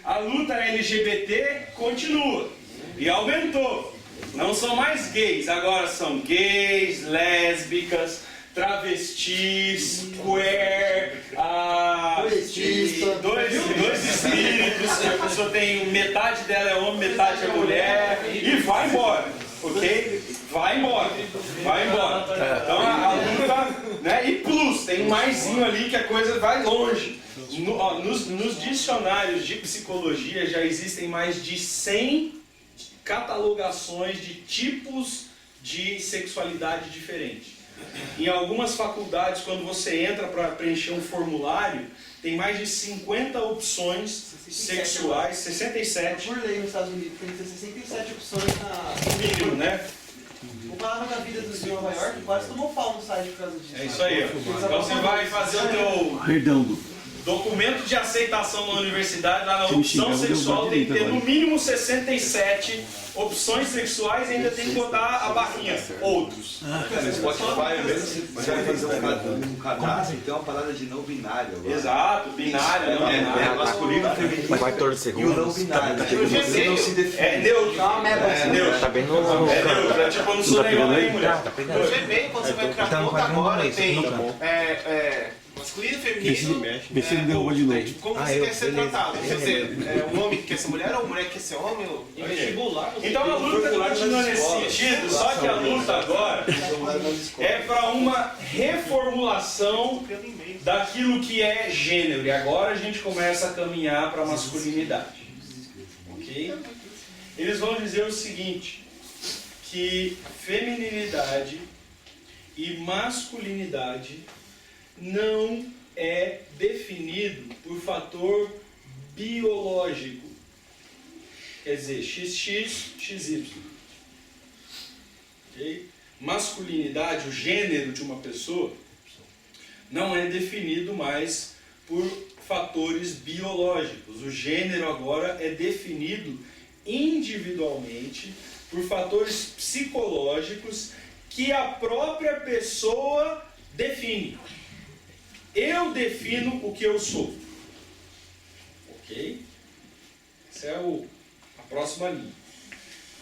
A luta LGBT continua e aumentou. Não são mais gays, agora são gays, lésbicas, travestis, queer, dois espíritos, que a pessoa tem metade dela é homem, metade é mulher, e vai embora, ok? Vai embora. Então a luta, né? E plus, tem um maisinho ali que a coisa vai longe. Nos dicionários de psicologia já existem mais de 100 catalogações de tipos de sexualidade diferente. Em algumas faculdades, quando você entra para preencher um formulário, tem mais de 50 opções sexuais, 67.
Por lei nos Estados Unidos, tem que ter 67 opções na...
mínimo, né?
O Palavra da Vida de Nova York quase tomou pau no site por causa disso.
É isso aí. Então você vai fazer o teu documento de aceitação na universidade, lá na opção sexual, tem que ter no mínimo 67 opções sexuais e ainda tem que botar a barrinha, outros.
No Spotify mesmo, você vai fazer um cadastro, tem uma parada de não binário agora.
Exato, binário, não binário.
É masculino, feminino.
Vai torcer
E o não binário. Você não se define.
É neutro. É neutro.
Tá bem no...
É neutro. É tipo, eu não sou nem homem nem mulher.
Tá pegando.
Você vê quando você vai entrar
Tá no
conta
quadrinho,
agora,
isso,
tem
no canto.
masculino e feminino.
Vê se ele derrubou de novo.
Tipo, como você quer ser tratado? Quer dizer, um homem que quer ser mulher ou uma mulher que quer ser homem?
Em vestibular, você
Então a luta continua nesse sentido, só que a luta agora é para uma reformulação daquilo que é gênero. E agora a gente começa a caminhar para a masculinidade. Ok? Eles vão dizer o seguinte, que feminilidade e masculinidade não é definido por fator biológico. Quer dizer, XX, XY. Okay? Masculinidade, o gênero de uma pessoa, não é definido mais por fatores biológicos. O gênero agora é definido individualmente por fatores psicológicos que a própria pessoa define. Eu defino o que eu sou. Ok? Essa é a próxima linha.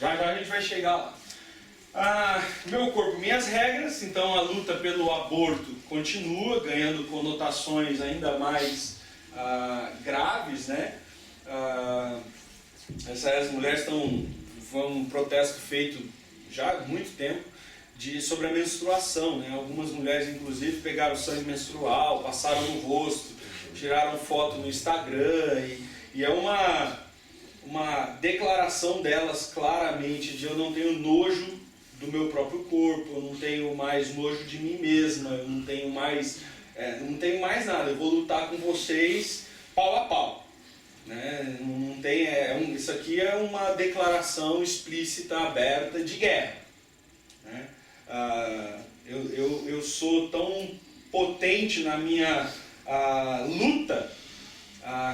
Já já a gente vai chegar lá. Meu corpo, minhas regras. Então a luta pelo aborto continua, ganhando conotações ainda mais graves, né? Essas mulheres foi um protesto feito já há muito tempo sobre a menstruação, né? Algumas mulheres inclusive pegaram sangue menstrual, passaram no rosto, tiraram foto no Instagram e é uma declaração delas claramente de eu não tenho nojo do meu próprio corpo, eu não tenho mais nojo de mim mesma, eu não tenho mais nada, eu vou lutar com vocês pau a pau. Né? Não tem, isso aqui é uma declaração explícita, aberta de guerra. Né? Eu sou tão potente na minha luta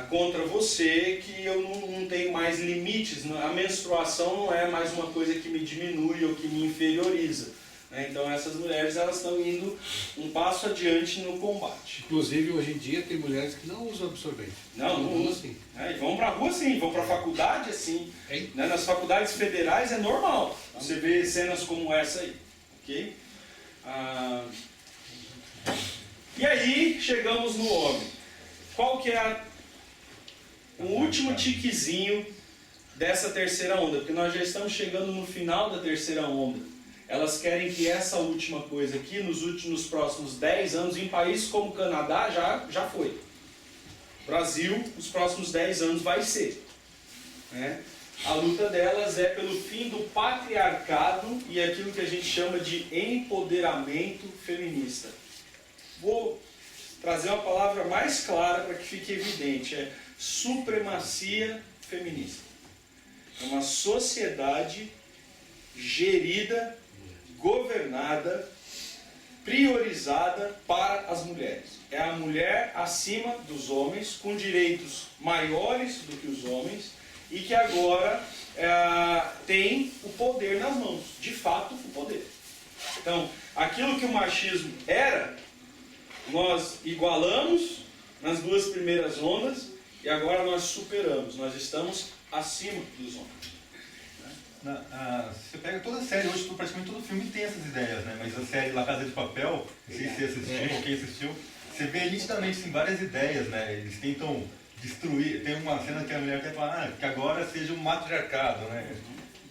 contra você que eu não tenho mais limites. A menstruação não é mais uma coisa que me diminui ou que me inferioriza. Né? Então essas mulheres elas estão indo um passo adiante no combate.
Inclusive hoje em dia tem mulheres que não usam absorvente.
Não usam
assim.
E vão para a rua sim, vão para a faculdade assim. Né? Nas faculdades federais é normal. Você vê cenas como essa aí. Okay? E aí chegamos no homem. Qual que é o último tiquezinho dessa terceira onda? Porque nós já estamos chegando no final da terceira onda. Elas querem que essa última coisa aqui, nos próximos 10 anos, em países como o Canadá, já foi. Brasil, nos próximos 10 anos vai ser. Né? A luta delas é pelo fim do patriarcado e aquilo que a gente chama de empoderamento feminista. Vou trazer uma palavra mais clara para que fique evidente. É supremacia feminista. É uma sociedade gerida, governada, priorizada para as mulheres. É a mulher acima dos homens, com direitos maiores do que os homens, e que agora tem o poder nas mãos. De fato, o poder. Então, aquilo que o machismo era, nós igualamos nas duas primeiras ondas, e agora nós superamos. Nós estamos acima dos homens.
Você pega toda a série, hoje praticamente todo filme tem essas ideias, né? Mas a série La Casa de Papel, não sei se você assistiu ou quem assistiu, você vê nitidamente assim, várias ideias, né? Eles tentam destruir, tem uma cena que a mulher quer falar que agora seja um matriarcado, né?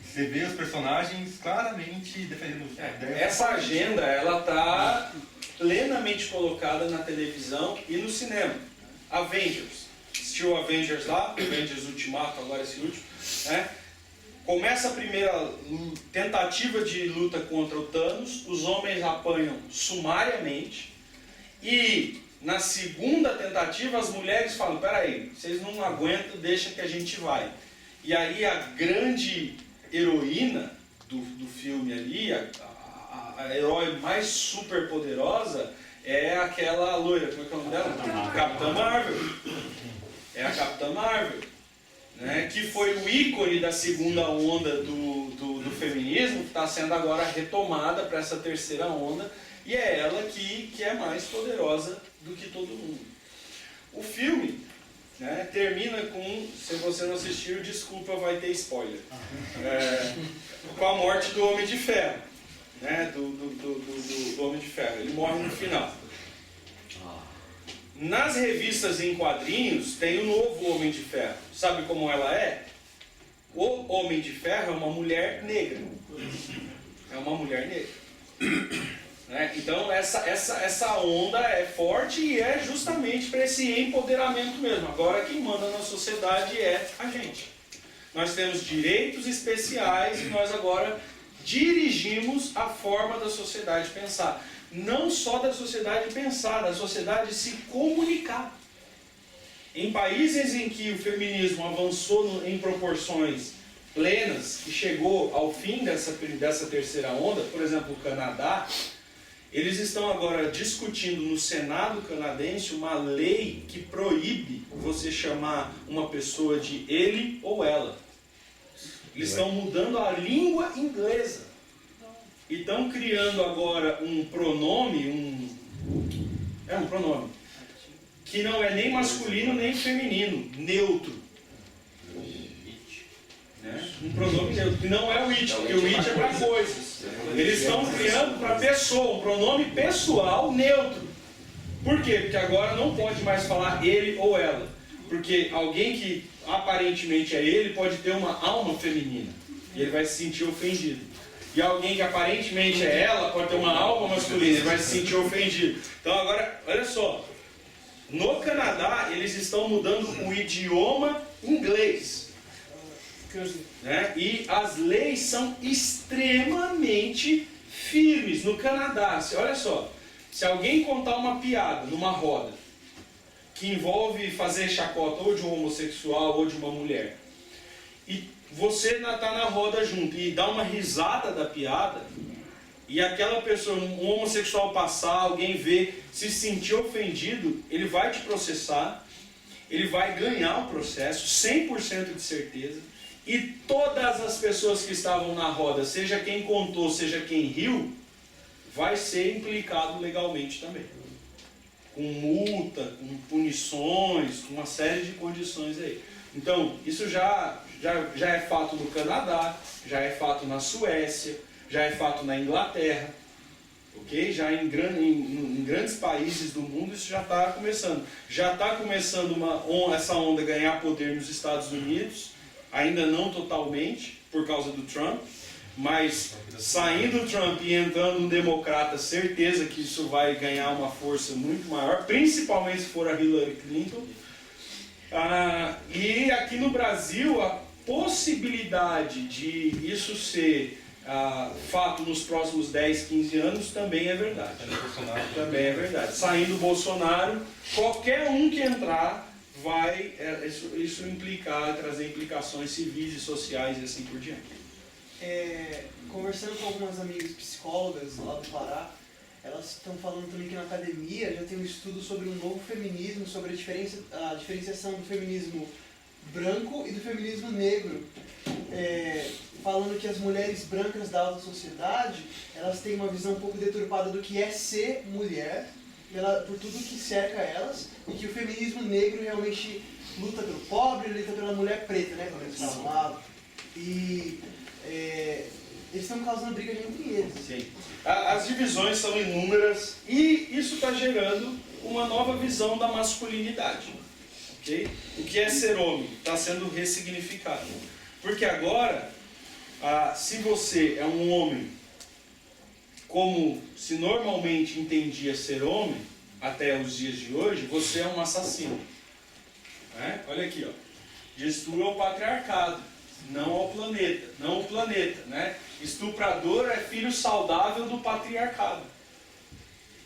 Você vê os personagens claramente defendendo ideias.
Essa agenda, ela está plenamente colocada na televisão e no cinema. Avengers. Assistiu Avengers lá, Avengers Ultimato, agora esse último, né? Começa a primeira tentativa de luta contra o Thanos, os homens apanham sumariamente, e na segunda tentativa as mulheres falam, peraí, vocês não aguentam, deixa que a gente vai. E aí a grande heroína do filme ali, a herói mais super poderosa, é aquela loira, como é que é o nome dela? Capitã Marvel. É a Capitã Marvel. Né, que foi o ícone da segunda onda do feminismo, que está sendo agora retomada para essa terceira onda, e é ela que é mais poderosa do que todo mundo. O filme, né, termina com, se você não assistiu, desculpa, vai ter spoiler, com a morte do Homem de Ferro, né, do Homem de Ferro. Ele morre no final. Nas revistas em quadrinhos tem o novo Homem de Ferro. Sabe como ela é? O Homem de Ferro é uma mulher negra. É uma mulher negra. Né? Então essa onda é forte e é justamente para esse empoderamento mesmo. Agora quem manda na sociedade é a gente. Nós temos direitos especiais e nós agora dirigimos a forma da sociedade pensar. Não só da sociedade pensar, da sociedade se comunicar. Em países em que o feminismo avançou em proporções plenas e chegou ao fim dessa terceira onda, por exemplo, o Canadá, eles estão agora discutindo no Senado canadense uma lei que proíbe você chamar uma pessoa de ele ou ela. Eles estão mudando a língua inglesa. E estão criando agora um pronome, um pronome, que não é nem masculino nem feminino, neutro. Né? Um pronome neutro, que não é o it, porque o it é para coisas. Eles estão criando para pessoa, um pronome pessoal neutro. Por quê? Porque agora não pode mais falar ele ou ela. Porque alguém que aparentemente é ele pode ter uma alma feminina. E ele vai se sentir ofendido. E alguém que aparentemente é ela pode ter uma alma masculina. Ele vai se sentir ofendido. Então agora, olha só. No Canadá, eles estão mudando o idioma inglês. Né? E as leis são extremamente firmes no Canadá. Olha só. Se alguém contar uma piada numa roda que envolve fazer chacota ou de um homossexual ou de uma mulher, e você está na roda junto e dá uma risada da piada, e aquela pessoa, um homossexual passar, alguém ver, se sentir ofendido, ele vai te processar, ele vai ganhar o processo, 100% de certeza, e todas as pessoas que estavam na roda, seja quem contou, seja quem riu, vai ser implicado legalmente também. Com multa, com punições, com uma série de condições aí. Então, isso já é fato no Canadá, já é fato na Suécia, já é fato na Inglaterra, ok? Já em grandes países do mundo isso já está começando. Já está começando essa onda ganhar poder nos Estados Unidos, ainda não totalmente, por causa do Trump, mas saindo o Trump e entrando um democrata, certeza que isso vai ganhar uma força muito maior, principalmente se for a Hillary Clinton. E aqui no Brasil, a possibilidade de isso ser fato nos próximos 10, 15 anos também é verdade. Também é verdade. Saindo o Bolsonaro, qualquer um que entrar vai isso implicar, trazer implicações civis e sociais e assim por diante.
Conversando com algumas amigas psicólogas lá do Pará, elas estão falando também que na academia já tem um estudo sobre um novo feminismo, sobre a diferenciação do feminismo branco e do feminismo negro, falando que as mulheres brancas da alta sociedade, elas têm uma visão um pouco deturpada do que é ser mulher, por tudo que cerca elas, e que o feminismo negro realmente luta pelo pobre, luta pela mulher preta, né, como eles falam. E eles estão causando briga entre eles.
Sim. As divisões são inúmeras e isso está gerando uma nova visão da masculinidade. Okay? O que é ser homem está sendo ressignificado. Porque agora, se você é um homem como se normalmente entendia ser homem, até os dias de hoje, você é um assassino. Né? Olha aqui, ó. Destrua o patriarcado. Não ao planeta, não o planeta, né? Estuprador é filho saudável do patriarcado.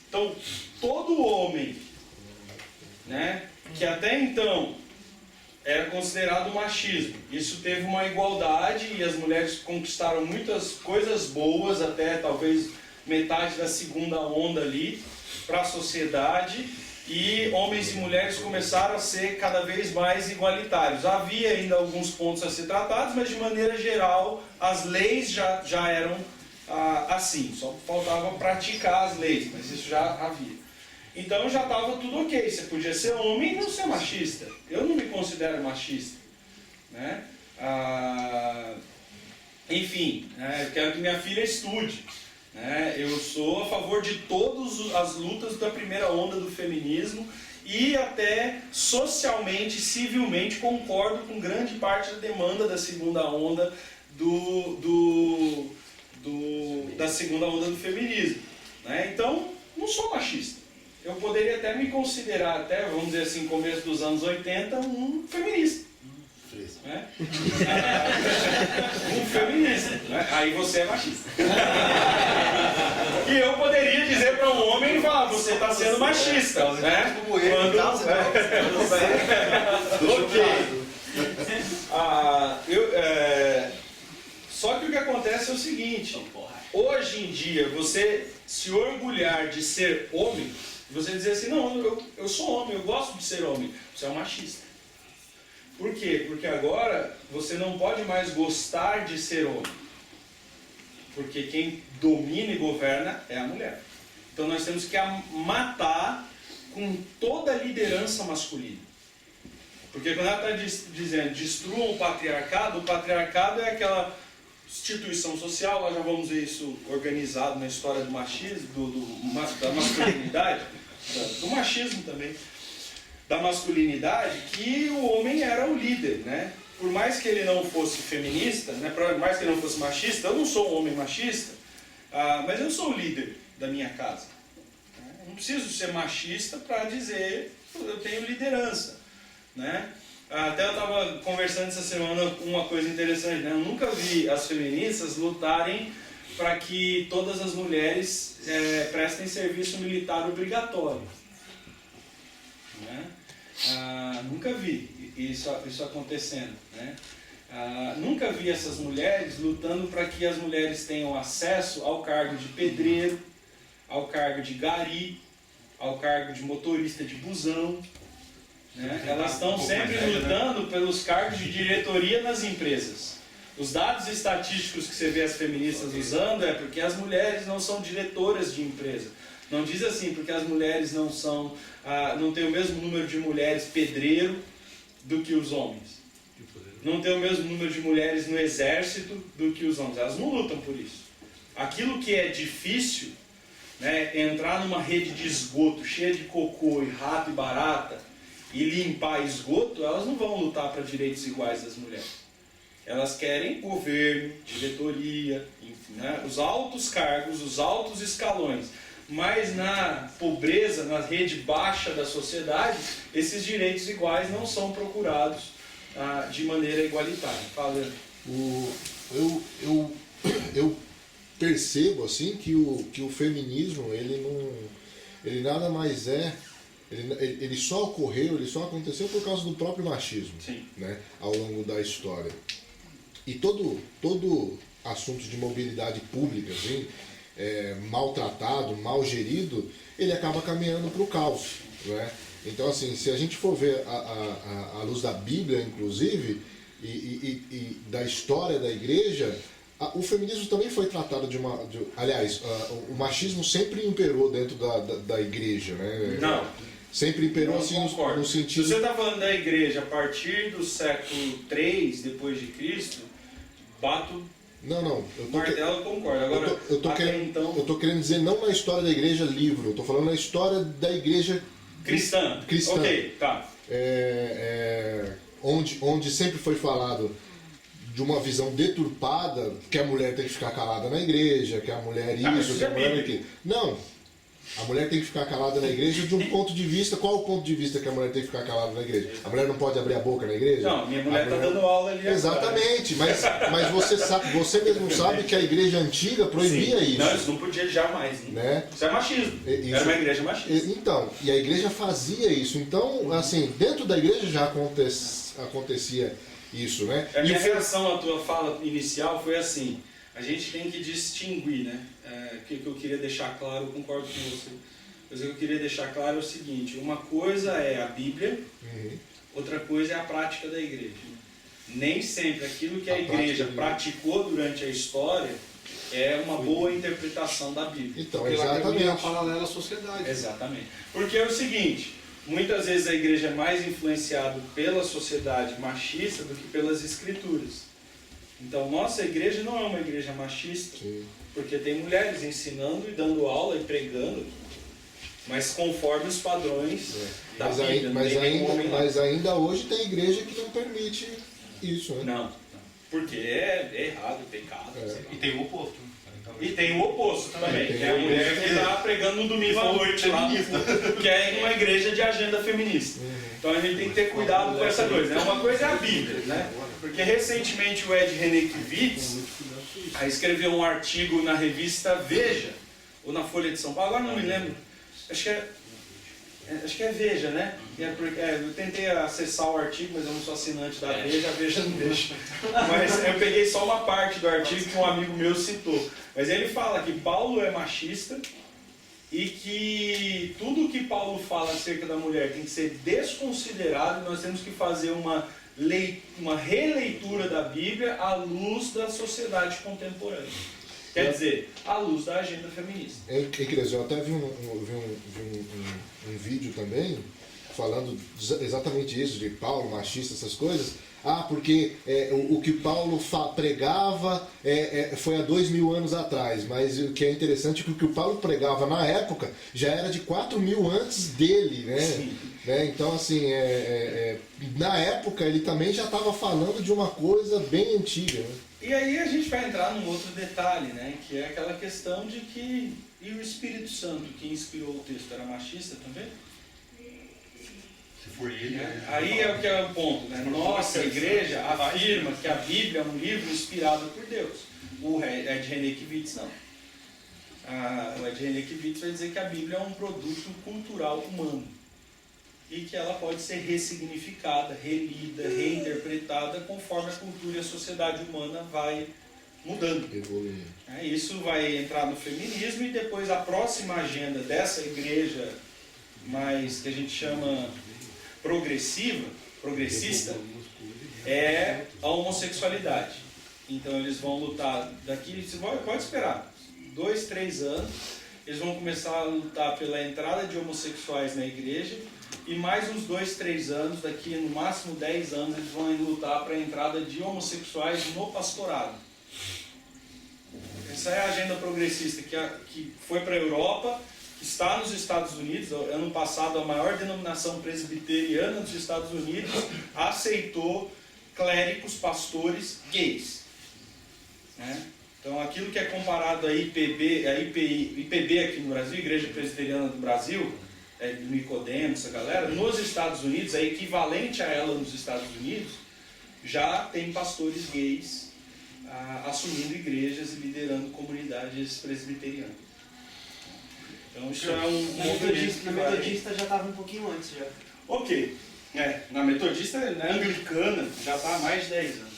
Então, todo homem, né, que até então era considerado machismo, isso teve uma igualdade e as mulheres conquistaram muitas coisas boas, até talvez metade da segunda onda ali, para a sociedade. E homens e mulheres começaram a ser cada vez mais igualitários. Havia ainda alguns pontos a ser tratados, mas de maneira geral as leis já eram assim. Só faltava praticar as leis, mas isso já havia. Então já estava tudo ok. Você podia ser homem e não ser machista. Eu não me considero machista. Né? Enfim, eu quero que minha filha estude. Eu sou a favor de todas as lutas da primeira onda do feminismo e até socialmente, civilmente, concordo com grande parte da demanda da segunda onda da segunda onda do feminismo. Então, não sou machista. Eu poderia até me considerar, até, vamos dizer assim, começo dos anos 80, um feminista. Né? Um feminista, né? Aí você é machista. E eu poderia dizer para um homem e falar, você está sendo machista, né? Só que o que acontece é o seguinte, hoje em dia você se orgulhar de ser homem, você dizer assim, não, eu sou homem, eu gosto de ser homem, você é um machista. Por quê? Porque agora você não pode mais gostar de ser homem. Porque quem domina e governa é a mulher. Então nós temos que matar com toda a liderança masculina. Porque quando ela está dizendo destruam o patriarcado é aquela instituição social, nós já vamos ver isso organizado na história do machismo, da masculinidade, do machismo também, da masculinidade, que o homem era o líder, né? Por mais que ele não fosse feminista, né? Por mais que ele não fosse machista, eu não sou um homem machista, mas eu sou o líder da minha casa. Eu não preciso ser machista para dizer eu tenho liderança, né? Até eu estava conversando essa semana uma coisa interessante, né? Eu nunca vi as feministas lutarem para que todas as mulheres prestem serviço militar obrigatório, né? Nunca vi isso acontecendo, né? Nunca vi essas mulheres lutando para que as mulheres tenham acesso ao cargo de pedreiro, ao cargo de gari, ao cargo de motorista de busão, né? Elas estão sempre lutando pelos cargos de diretoria nas empresas. Os dados estatísticos que você vê as feministas usando é porque as mulheres não são diretoras de empresa. Não diz assim porque as mulheres não têm o mesmo número de mulheres pedreiro do que os homens. Não tem o mesmo número de mulheres no exército do que os homens. Elas não lutam por isso. Aquilo que é difícil, né, entrar numa rede de esgoto cheia de cocô e rato e barata e limpar esgoto, elas não vão lutar para direitos iguais das mulheres. Elas querem governo, diretoria, enfim, né, os altos cargos, os altos escalões. Mas na pobreza, na rede baixa da sociedade, esses direitos iguais não são procurados de maneira igualitária. Fala.
Eu percebo assim que o feminismo ele nada mais é, ele só ocorreu, ele só aconteceu por causa do próprio machismo, né, ao longo da história. E todo assunto de mobilidade pública, assim, maltratado, mal gerido, ele acaba caminhando para o caos, né? Então, assim, se a gente for ver à luz da Bíblia, inclusive, e da história da igreja, o feminismo também foi tratado aliás, o machismo sempre imperou dentro da igreja, né?
Não.
Sempre imperou,
não
assim,
concordo.
no sentido...
Se você está falando da igreja a partir do século III depois de Cristo, bato...
Não,
martelo, concordo. Agora,
eu tô querendo dizer não na história da igreja livre, eu tô falando na história da igreja
cristã. Ok, tá.
Onde sempre foi falado de uma visão deturpada que a mulher tem que ficar calada na igreja, que a mulher isso, que a mulher aquilo. Não. A mulher tem que ficar calada na igreja de um ponto de vista. Qual o ponto de vista que a mulher tem que ficar calada na igreja? A mulher não pode abrir a boca na igreja?
Não, minha mulher está dando aula ali.
Exatamente, mas você mesmo sabe que a igreja antiga proibia isso.
Não, isso não podia jamais. Né? Isso é machismo. Era uma igreja machista.
Então, e a igreja fazia isso. Então, assim, dentro da igreja já acontecia isso, né?
A minha reação à tua fala inicial foi assim: a gente tem que distinguir, né? O que eu queria deixar claro, eu concordo com você. Mas o que eu queria deixar claro é o seguinte: uma coisa é a Bíblia, outra coisa é a prática da igreja. Nem sempre aquilo que a igreja praticou durante a história é uma boa interpretação da Bíblia.
Então, exatamente. Ela é paralela à sociedade.
Exatamente. Porque é o seguinte: muitas vezes a igreja é mais influenciada pela sociedade machista do que pelas escrituras. Então, nossa igreja não é uma igreja machista, porque tem mulheres ensinando e dando aula e pregando, mas conforme os padrões da Bíblia.
Mas ainda hoje tem igreja que não permite isso, né?
Não, porque é errado, é pecado.
E tem o oposto.
E tem o oposto também, que é a mulher que está pregando no domingo à noite lá, que é uma igreja de agenda feminista. Então a gente tem que ter cuidado com essa coisa, né? Uma coisa é a Bíblia, né? Porque recentemente o Ed Renekiewicz escreveu um artigo na revista Veja, ou na Folha de São Paulo, agora não me lembro, acho que é Veja, né? Eu tentei acessar o artigo, mas eu não sou assinante da Veja, a Veja não deixa. Mas eu peguei só uma parte do artigo que um amigo meu citou. Mas ele fala que Paulo é machista e que tudo que Paulo fala acerca da mulher tem que ser desconsiderado e nós temos que fazer uma releitura da Bíblia à luz da sociedade contemporânea. Quer dizer, à luz da agenda feminista.
Eu até vi um vídeo também falando exatamente isso, de Paulo, machista, essas coisas. Porque o que Paulo pregava foi há 2000 anos atrás, mas o que é interessante é que o que o Paulo pregava na época já era de 4000 antes dele, né? Então, assim, na época ele também já estava falando de uma coisa bem antiga, né?
E aí a gente vai entrar num outro detalhe, né? Que é aquela questão de que... E o Espírito Santo, que inspirou o texto, era machista também?
Se for ele,
Aí é o que é o ponto, né? Nossa igreja afirma que a Bíblia é um livro inspirado por Deus. O Ed René-Kivitz não. O Ed René-Kivitz vai dizer que a Bíblia é um produto cultural humano e que ela pode ser ressignificada, relida, reinterpretada conforme a cultura e a sociedade humana vai mudando. Isso vai entrar no feminismo e depois a próxima agenda dessa igreja mais que a gente chama progressista, é a homossexualidade. Então eles vão lutar daqui, você pode esperar, 2, 3 anos, eles vão começar a lutar pela entrada de homossexuais na igreja e mais uns 2, 3 anos, daqui no máximo 10 anos, eles vão lutar para a entrada de homossexuais no pastorado. Essa é a agenda progressista que foi para a Europa, está nos Estados Unidos. Ano passado, a maior denominação presbiteriana dos Estados Unidos aceitou clérigos, pastores gays. Né? Então, aquilo que é comparado a IPB aqui no Brasil, Igreja Presbiteriana do Brasil, do Nicodemo, essa galera, nos Estados Unidos, é equivalente a ela nos Estados Unidos, já tem pastores gays assumindo igrejas e liderando comunidades presbiterianas. Então isso é um movimento.
Na metodista já estava um pouquinho antes já.
Ok. Na metodista, na anglicana, já está há mais de 10 anos.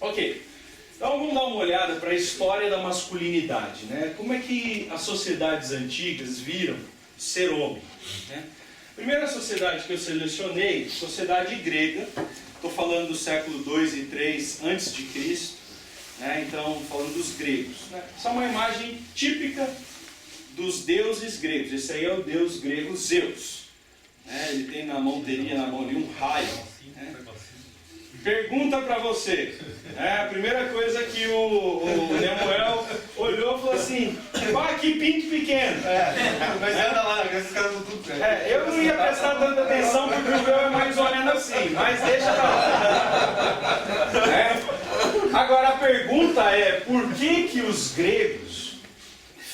Ok. Então vamos dar uma olhada para a história da masculinidade. Né? Como é que as sociedades antigas viram ser homem? Né? Primeira sociedade que eu selecionei, sociedade grega. Estou falando do século 2 e 3 antes de Cristo. Né? Então, falando dos gregos. Né? Essa é uma imagem típica dos deuses gregos. Esse aí é o deus grego Zeus. Ele tem teria na mão ali um raio. Pergunta para você. A primeira coisa que o Nemuel olhou e falou assim: pá, que pinto pequeno.
Mas anda lá, esses caras estão tudo certo.
Eu não ia prestar tanta atenção porque o meu é mais ou menos assim, mas deixa pra lá. Agora a pergunta é: por que os gregos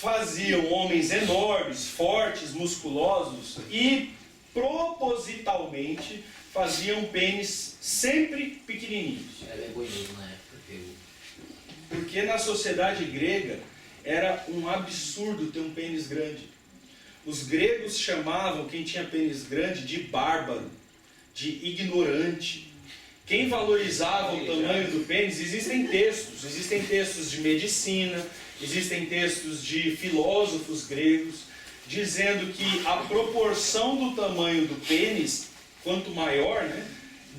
faziam homens enormes, fortes, musculosos e propositalmente faziam pênis sempre pequenininhos?
Era egoísmo na época.
Porque na sociedade grega era um absurdo ter um pênis grande. Os gregos chamavam quem tinha pênis grande de bárbaro, de ignorante. Quem valorizava o tamanho do pênis, existem textos de medicina, existem textos de filósofos gregos, dizendo que a proporção do tamanho do pênis, quanto maior, né,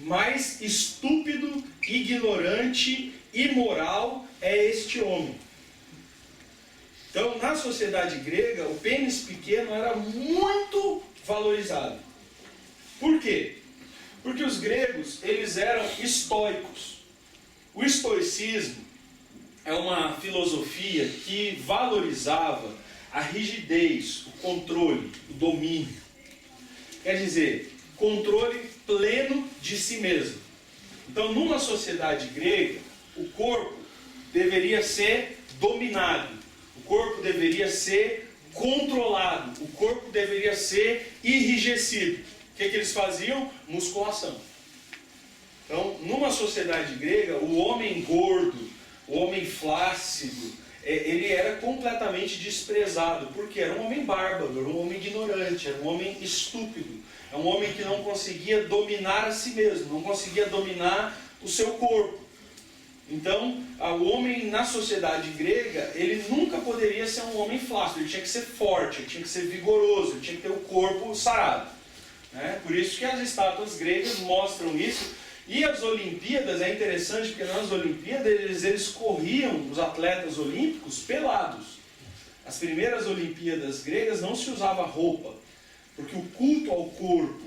mais estúpido, ignorante, imoral é este homem. Então, na sociedade grega, o pênis pequeno era muito valorizado. Por quê? Porque os gregos, eles eram estoicos. O estoicismo é uma filosofia que valorizava a rigidez, o controle, o domínio. Quer dizer, controle pleno de si mesmo. Então, numa sociedade grega, o corpo deveria ser dominado, o corpo deveria ser controlado, o corpo deveria ser enrijecido. O que eles faziam? Musculação. Então, numa sociedade grega, o homem gordo, o homem flácido, ele era completamente desprezado, porque era um homem bárbaro, era um homem ignorante, era um homem estúpido, é um homem que não conseguia dominar a si mesmo, não conseguia dominar o seu corpo. Então, o homem na sociedade grega, ele nunca poderia ser um homem flácido, ele tinha que ser forte, ele tinha que ser vigoroso, ele tinha que ter o corpo sarado. Por isso que as estátuas gregas mostram isso. E as Olimpíadas, é interessante porque nas Olimpíadas eles corriam, os atletas olímpicos, pelados. As primeiras Olimpíadas gregas não se usava roupa, porque o culto ao corpo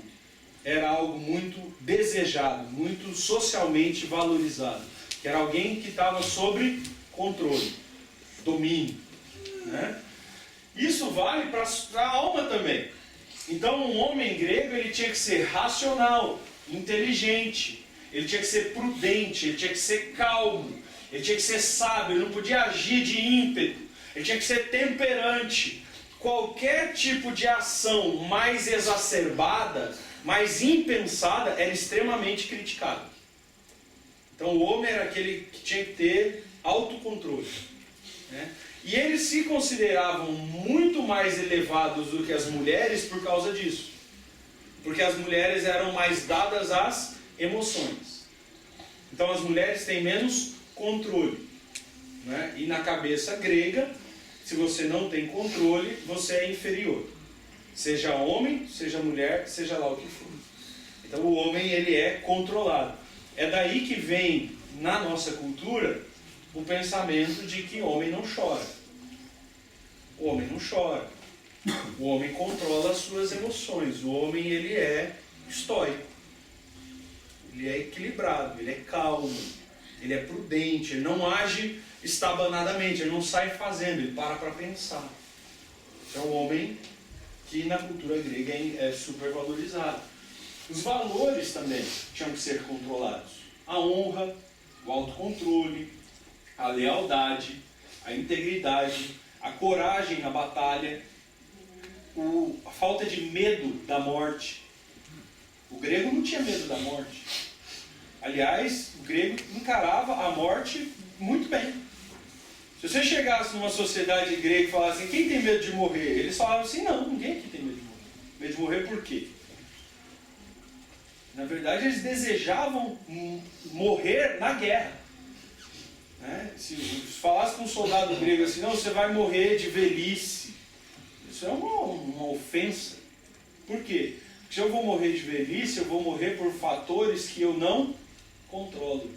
era algo muito desejado, muito socialmente valorizado, que era alguém que estava sob controle, domínio, né? Isso vale para a alma também. Então um homem grego ele tinha que ser racional, inteligente, ele tinha que ser prudente, ele tinha que ser calmo, ele tinha que ser sábio, ele não podia agir de ímpeto, ele tinha que ser temperante. Qualquer tipo de ação mais exacerbada, mais impensada, era extremamente criticada. Então o homem era aquele que tinha que ter autocontrole, né? E eles se consideravam muito mais elevados do que as mulheres por causa disso. Porque as mulheres eram mais dadas às emoções. Então as mulheres têm menos controle, né? E na cabeça grega, se você não tem controle, você é inferior. Seja homem, seja mulher, seja lá o que for. Então o homem ele é controlado. É daí que vem, na nossa cultura, o pensamento de que homem não chora. O homem não chora. O homem controla as suas emoções. O homem ele é estoico. Ele é equilibrado, ele é calmo, ele é prudente, ele não age estabanadamente, ele não sai fazendo, ele para pensar. É um homem que na cultura grega é super valorizado. Os valores também tinham que ser controlados. A honra, o autocontrole, a lealdade, a integridade, a coragem na batalha, a falta de medo da morte. O grego não tinha medo da morte. Aliás, o grego encarava a morte muito bem. Se você chegasse numa sociedade grega e falasse assim, quem tem medo de morrer? Eles falavam assim, não, ninguém aqui tem medo de morrer. Medo de morrer por quê? Na verdade, eles desejavam morrer na guerra. Né? Se falasse com um soldado grego assim, não, você vai morrer de velhice. Isso é uma ofensa. Por quê? Porque se eu vou morrer de velhice, eu vou morrer por fatores que eu não controlo.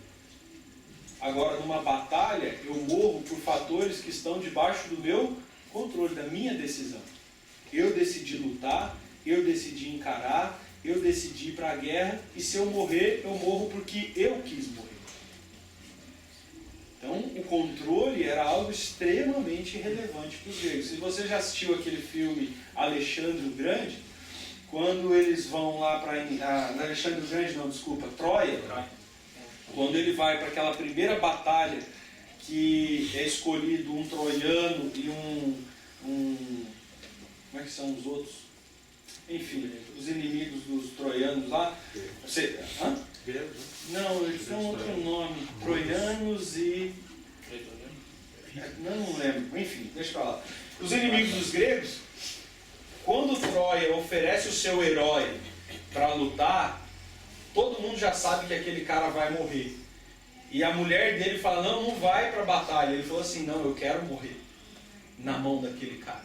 Agora, numa batalha, eu morro por fatores que estão debaixo do meu controle, da minha decisão. Eu decidi lutar, eu decidi encarar, eu decidi ir para a guerra, e se eu morrer, eu morro porque eu quis morrer. Então, o controle era algo extremamente relevante para os gregos. Se você já assistiu aquele filme Alexandre o Grande, quando eles vão lá para... Alexandre o Grande, não, desculpa, Troia. Quando ele vai para aquela primeira batalha, que é escolhido um troiano e como é que são os outros? Enfim, os inimigos dos troianos lá. Você, hã? Não, eles têm outro nome. Troianos e... Não lembro. Enfim, deixa eu falar. Os inimigos dos gregos, quando Troia oferece o seu herói para lutar, todo mundo já sabe que aquele cara vai morrer. E a mulher dele fala, não vai para a batalha. Ele falou assim, não, eu quero morrer na mão daquele cara.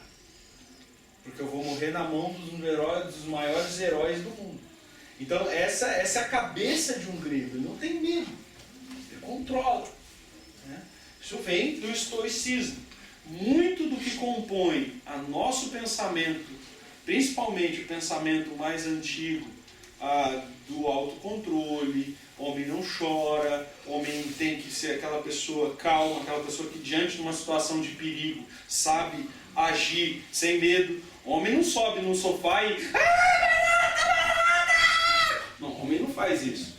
Porque eu vou morrer na mão dos maiores heróis do mundo. Então essa é a cabeça de um grego. Ele não tem medo. Ele controla. Né? Isso vem do estoicismo. Muito do que compõe a nosso pensamento, principalmente o pensamento mais antigo, do autocontrole, homem não chora, homem tem que ser aquela pessoa calma, aquela pessoa que diante de uma situação de perigo sabe agir sem medo. Homem não sobe no sofá e... Não, homem não faz isso.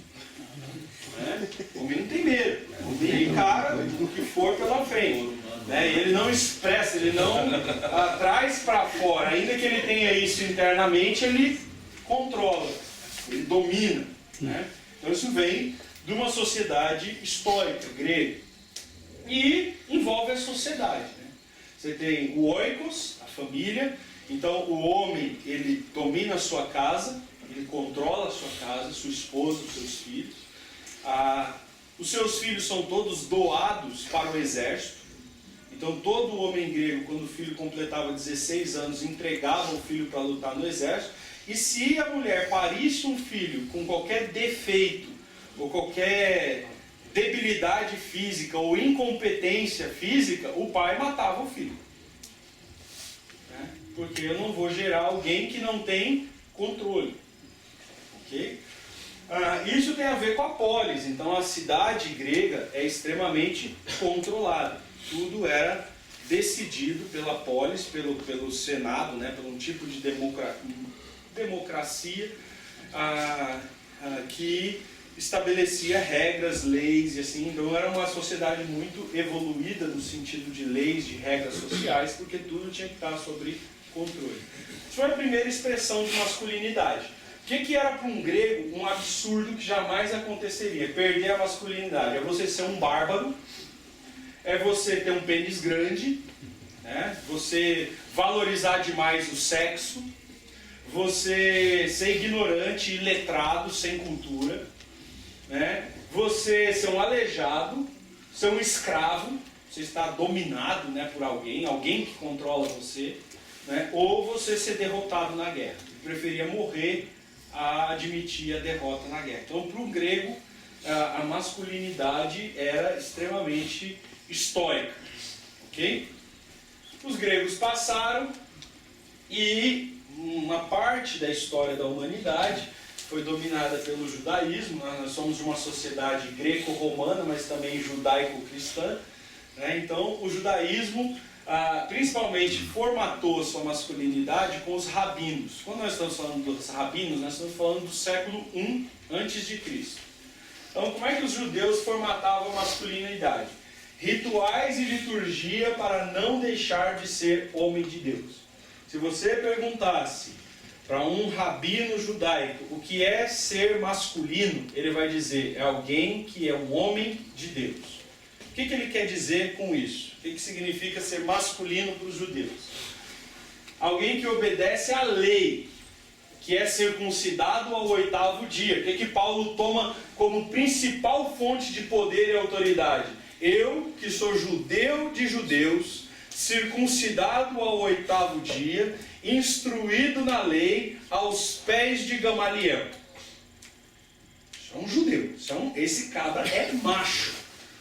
Né? Homem não tem medo. Homem encara o que for pela frente. Né? Ele não expressa, ele não traz para fora. Ainda que ele tenha isso internamente, ele controla, ele domina. Né? Então isso vem de uma sociedade histórica, grega. E envolve a sociedade. Né? Você tem o oikos, a família. Então o homem, ele domina a sua casa, ele controla a sua casa, sua esposa, os seus filhos. Os seus filhos são todos doados para o exército. Então todo homem grego, quando o filho completava 16 anos, entregava o filho para lutar no exército. E se a mulher parisse um filho com qualquer defeito, ou qualquer debilidade física, ou incompetência física, o pai matava o filho. Porque eu não vou gerar alguém que não tem controle. Ok? Isso tem a ver com a polis. Então a cidade grega é extremamente controlada. Tudo era decidido pela polis, pelo senado, né, por um tipo de democracia que estabelecia regras, leis e assim. Então era uma sociedade muito evoluída no sentido de leis, de regras sociais, porque tudo tinha que estar sob controle. Isso foi a primeira expressão de masculinidade. O que era para um grego um absurdo que jamais aconteceria? Perder a masculinidade. É você ser um bárbaro, é você ter um pênis grande, né? Você valorizar demais o sexo, você ser ignorante, iletrado, sem cultura, né? Você ser um aleijado, ser um escravo, você está dominado, né, por alguém que controla você, né? Ou você ser derrotado na guerra. Ele preferia morrer a admitir a derrota na guerra. Então, para um grego, a masculinidade era extremamente estoica. Ok? Os gregos passaram e uma parte da história da humanidade foi dominada pelo judaísmo. Nós somos de uma sociedade greco-romana, mas também judaico-cristã, né? Então, o judaísmo principalmente formatou a sua masculinidade com os rabinos. Quando nós estamos falando dos rabinos, nós estamos falando do século I a.C. Então, como é que os judeus formatavam a masculinidade? Rituais e liturgia para não deixar de ser homem de Deus. Se você perguntasse para um rabino judaico o que é ser masculino, ele vai dizer, é alguém que é um homem de Deus. O que ele quer dizer com isso? O que significa ser masculino para os judeus? Alguém que obedece à lei, que é circuncidado ao 8º dia. O que Paulo toma como principal fonte de poder e autoridade? Eu, que sou judeu de judeus, circuncidado ao 8º dia, instruído na lei aos pés de Gamaliel. Isso é um judeu. Esse cabra é macho.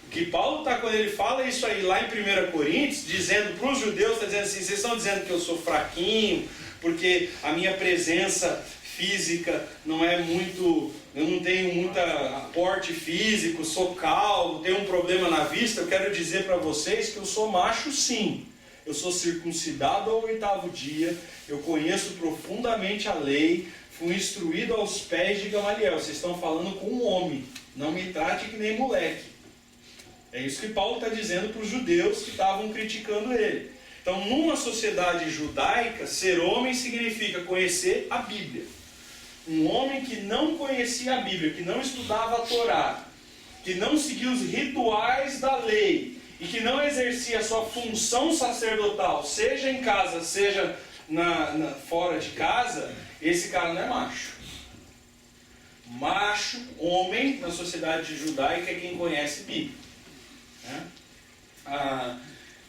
O que Paulo está, quando ele fala isso aí lá em 1 Coríntios, dizendo para os judeus, está dizendo assim, vocês estão dizendo que eu sou fraquinho, porque a minha presença física não é muito, eu não tenho muito aporte físico, sou calvo, tenho um problema na vista. Eu quero dizer para vocês que eu sou macho sim. Eu sou circuncidado ao 8º dia, eu conheço profundamente a lei, fui instruído aos pés de Gamaliel. Vocês estão falando com um homem, não me trate que nem moleque. É isso que Paulo está dizendo para os judeus que estavam criticando ele. Então, numa sociedade judaica, ser homem significa conhecer a Bíblia. Um homem que não conhecia a Bíblia, que não estudava a Torá, que não seguia os rituais da lei e que não exercia a sua função sacerdotal, seja em casa, seja fora de casa, esse cara não é macho. Macho, homem, na sociedade judaica é quem conhece Bíblia.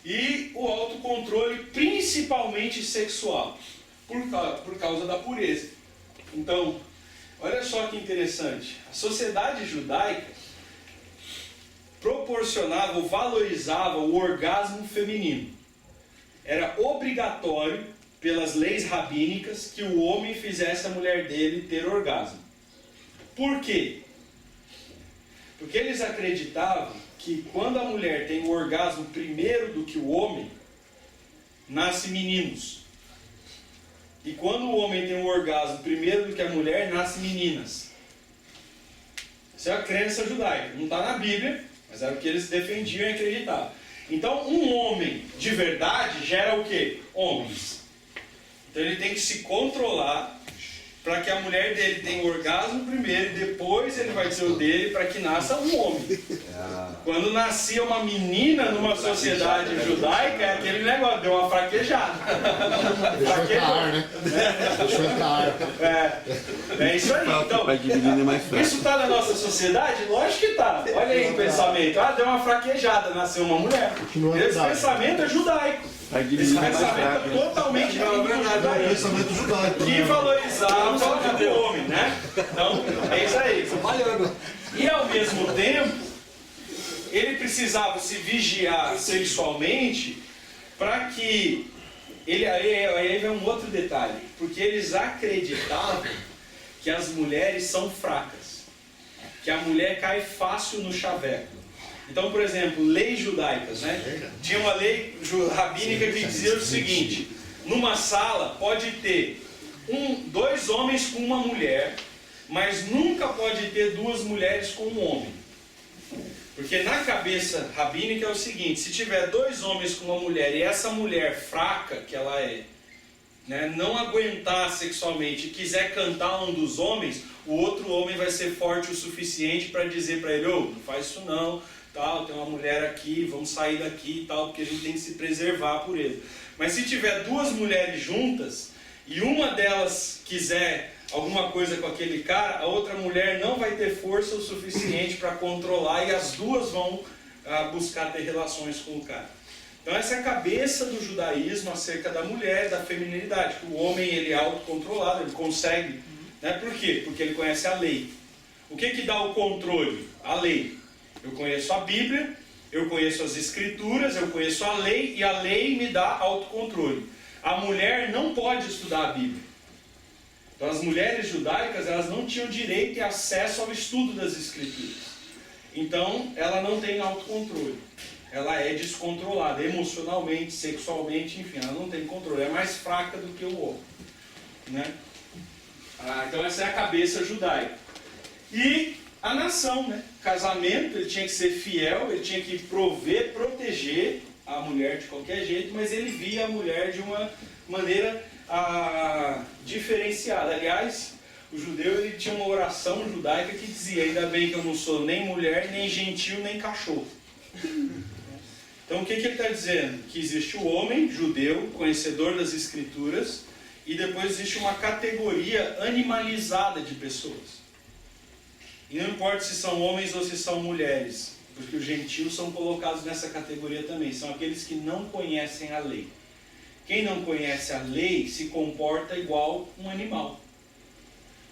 E o autocontrole, principalmente sexual, por causa da pureza. Então, olha só que interessante. A sociedade judaica proporcionava ou valorizava o orgasmo feminino. Era obrigatório, pelas leis rabínicas, que o homem fizesse a mulher dele ter orgasmo. Por quê? Porque eles acreditavam que quando a mulher tem o orgasmo primeiro do que o homem, nasce meninos. E quando o homem tem o orgasmo primeiro do que a mulher, nasce meninas. Isso é a crença judaica. Não está na Bíblia, mas era o que eles defendiam e acreditavam. Então, um homem de verdade gera o quê? Homens. Então ele tem que se controlar para que a mulher dele tenha o orgasmo primeiro e depois ele vai ter o dele para que nasça um homem. Quando nascia uma menina numa sociedade judaica, é aquele negócio, deu uma fraquejada.
Deixou entrar ar, né? Deixou entrar ar.
É isso aí. Então, isso está na nossa sociedade? Lógico que está. Olha aí o pensamento. Deu uma fraquejada, nasceu uma mulher. Esse pensamento é judaico. Esse pensamento é totalmente judaico. Que valorizava o homem, né? Então, é isso aí. E ao mesmo tempo, ele precisava se vigiar sexualmente para que... Aí vem um outro detalhe. Porque eles acreditavam que as mulheres são fracas. que a mulher cai fácil no chaveco. Então, por exemplo, leis judaicas, né? Tinha uma lei rabínica que dizia o seguinte: numa sala pode ter 2 homens com uma mulher, mas nunca pode ter 2 mulheres com um homem. Porque na cabeça rabínica é o seguinte: se tiver 2 homens com uma mulher e essa mulher fraca que ela é, né, não aguentar sexualmente e quiser cantar um dos homens, o outro homem vai ser forte o suficiente para dizer para ele: não faz isso não, tal, tem uma mulher aqui, vamos sair daqui e tal, porque a gente tem que se preservar por ele. Mas se tiver 2 mulheres juntas e uma delas quiser alguma coisa com aquele cara, a outra mulher não vai ter força o suficiente para controlar e as duas vão buscar ter relações com o cara. Então essa é a cabeça do judaísmo acerca da mulher, da feminilidade. O homem ele é autocontrolado, ele consegue. Né? Por quê? Porque ele conhece a lei. O que dá o controle? A lei. Eu conheço a Bíblia, eu conheço as Escrituras, eu conheço a lei e a lei me dá autocontrole. A mulher não pode estudar a Bíblia. Então as mulheres judaicas elas não tinham direito e acesso ao estudo das Escrituras. Então ela não tem autocontrole. Ela é descontrolada emocionalmente, sexualmente, enfim, ela não tem controle. É mais fraca do que o homem. Né? Então essa é a cabeça judaica. E a nação, né? Casamento, ele tinha que ser fiel, ele tinha que prover, proteger a mulher de qualquer jeito, mas ele via a mulher de uma maneira diferenciada. Aliás, o judeu ele tinha uma oração judaica que dizia: ainda bem que eu não sou nem mulher, nem gentil, nem cachorro. Então o que ele está dizendo? Que existe o homem judeu, conhecedor das Escrituras, e depois existe uma categoria animalizada de pessoas. E não importa se são homens ou se são mulheres, porque os gentios são colocados nessa categoria também. São aqueles que não conhecem a lei. Quem não conhece a lei se comporta igual um animal.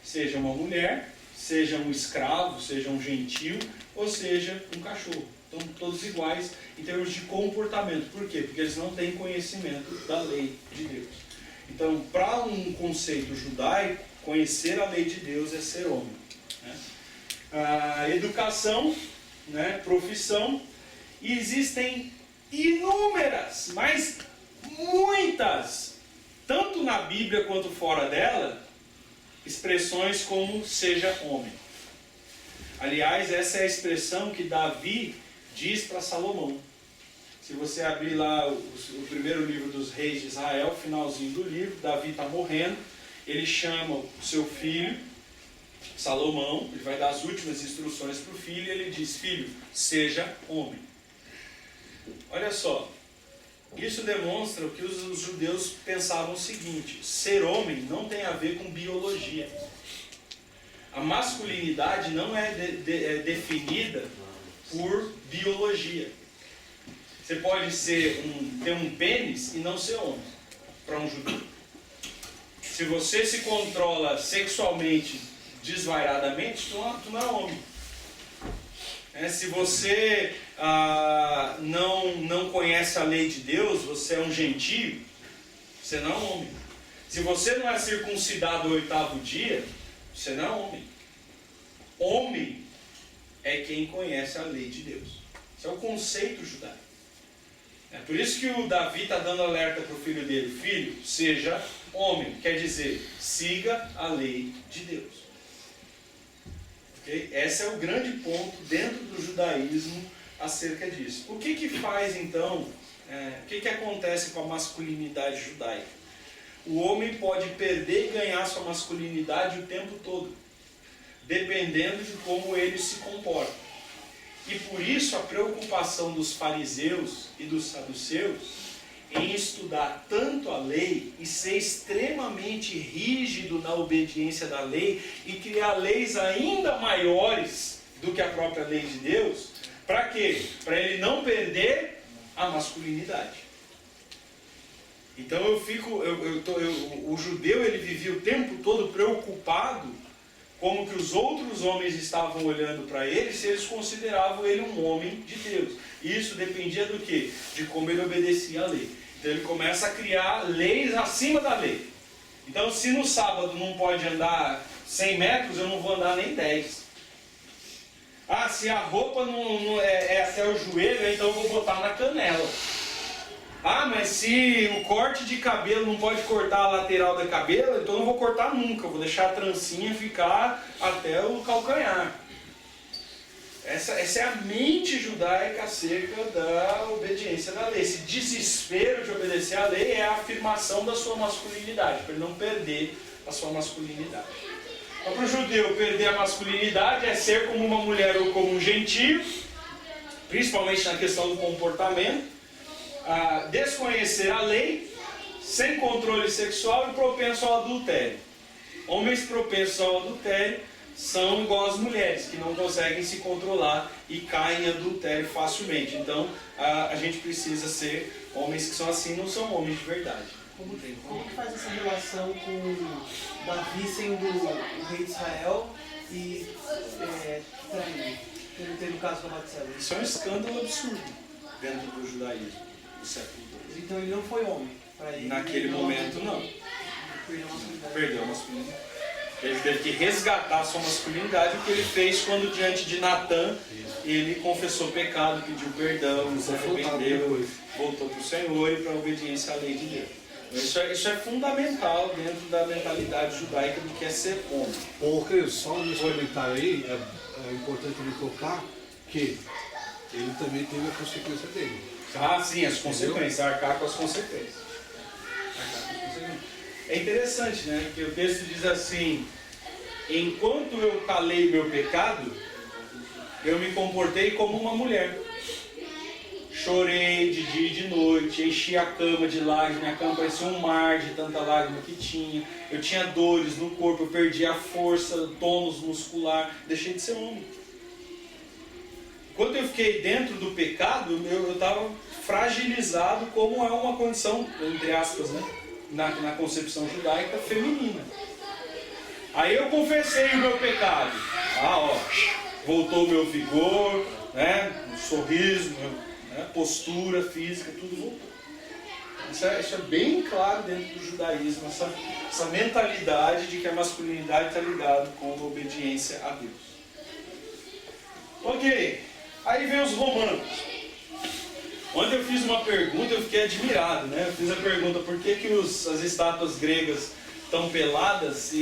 Seja uma mulher, seja um escravo, seja um gentio, ou seja um cachorro. Estão todos iguais em termos de comportamento. Por quê? Porque eles não têm conhecimento da lei de Deus. Então, para um conceito judaico, conhecer a lei de Deus é ser homem. Né? A educação, né, profissão, e existem inúmeras, mas muitas, tanto na Bíblia quanto fora dela, expressões como seja homem. Aliás, essa é a expressão que Davi diz para Salomão. Se você abrir lá o primeiro livro dos reis de Israel, finalzinho do livro, Davi está morrendo, ele chama o seu filho, Salomão, ele vai dar as últimas instruções para o filho e ele diz: filho, seja homem. Olha só, isso demonstra o que os judeus pensavam o seguinte: ser homem não tem a ver com biologia. A masculinidade não é definida por biologia. Você pode ter um pênis e não ser homem, para um judeu. Se você se controla sexualmente desvairadamente, tu não é homem. Se você não conhece a lei de Deus, você é um gentio, você não é homem. Se você não é circuncidado ao 8º dia, você não é homem. Homem é quem conhece a lei de Deus. Esse é o conceito judaico. É por isso que o Davi está dando alerta para o filho dele: filho, seja homem. Quer dizer, siga a lei de Deus. Okay? Esse é o grande ponto dentro do judaísmo acerca disso. O que faz então, o que acontece com a masculinidade judaica? O homem pode perder e ganhar sua masculinidade o tempo todo, dependendo de como ele se comporta. E por isso a preocupação dos fariseus e dos saduceus em estudar tanto a lei e ser extremamente rígido na obediência da lei e criar leis ainda maiores do que a própria lei de Deus. Para quê? Para ele não perder a masculinidade. Então o judeu ele vivia o tempo todo preocupado como que os outros homens estavam olhando para ele, se eles consideravam ele um homem de Deus. E isso dependia do quê? De como ele obedecia a lei. Então ele começa a criar leis acima da lei. Então se no sábado não pode andar 100 metros, eu não vou andar nem 10. Ah, se a roupa não é até o joelho, então eu vou botar na canela. Ah, mas se o corte de cabelo não pode cortar a lateral da cabelo, então eu não vou cortar nunca, eu vou deixar a trancinha ficar até o calcanhar. Essa é a mente judaica acerca da obediência da lei. Esse desespero de obedecer à lei é a afirmação da sua masculinidade, para ele não perder a sua masculinidade. Então, para o judeu, perder a masculinidade é ser como uma mulher ou como um gentio, principalmente na questão do comportamento, desconhecer a lei, sem controle sexual e propenso ao adultério. Homens propensos ao adultério são igual às mulheres, que não conseguem se controlar e caem em adultério facilmente. Então, a gente precisa ser homens que são assim, não são homens de verdade.
Como que faz essa relação com Davi sendo o rei de Israel e teve o caso da Batseba?
Isso é um escândalo absurdo dentro do judaísmo do século II.
Então ele não foi homem para ele.
Naquele momento, não.
Perdeu a masculinidade.
Perdeu a masculinidade. Ele teve que resgatar a sua masculinidade, o que ele fez quando diante de Natã ele confessou pecado, pediu perdão, se arrependeu, voltou para o Senhor e para a obediência à lei de Deus. Isso é fundamental dentro da mentalidade judaica do que é ser homem.
Porque só nesse comentário aí é importante me tocar que ele também teve a consequência dele.
Ah, sim, as consequências, arcar com as consequências. É interessante, né? Porque o texto diz assim: enquanto eu calei meu pecado, eu me comportei como uma mulher. Chorei de dia e de noite, enchi a cama de lágrimas, minha cama parecia um mar de tanta lágrima que tinha. Eu tinha dores no corpo, eu perdi a força, tônus muscular, deixei de ser homem. Quando eu fiquei dentro do pecado, eu estava fragilizado, como é uma condição, entre aspas, né? Na concepção judaica, feminina. Aí eu confessei o meu pecado. Voltou o meu vigor, né? O sorriso, postura física, tudo voltou. Isso é bem claro dentro do judaísmo, essa mentalidade de que a masculinidade está ligada com a obediência a Deus. Ok, aí vem os romanos. Ontem eu fiz uma pergunta e eu fiquei admirado, né? Eu fiz a pergunta: por que as estátuas gregas estão peladas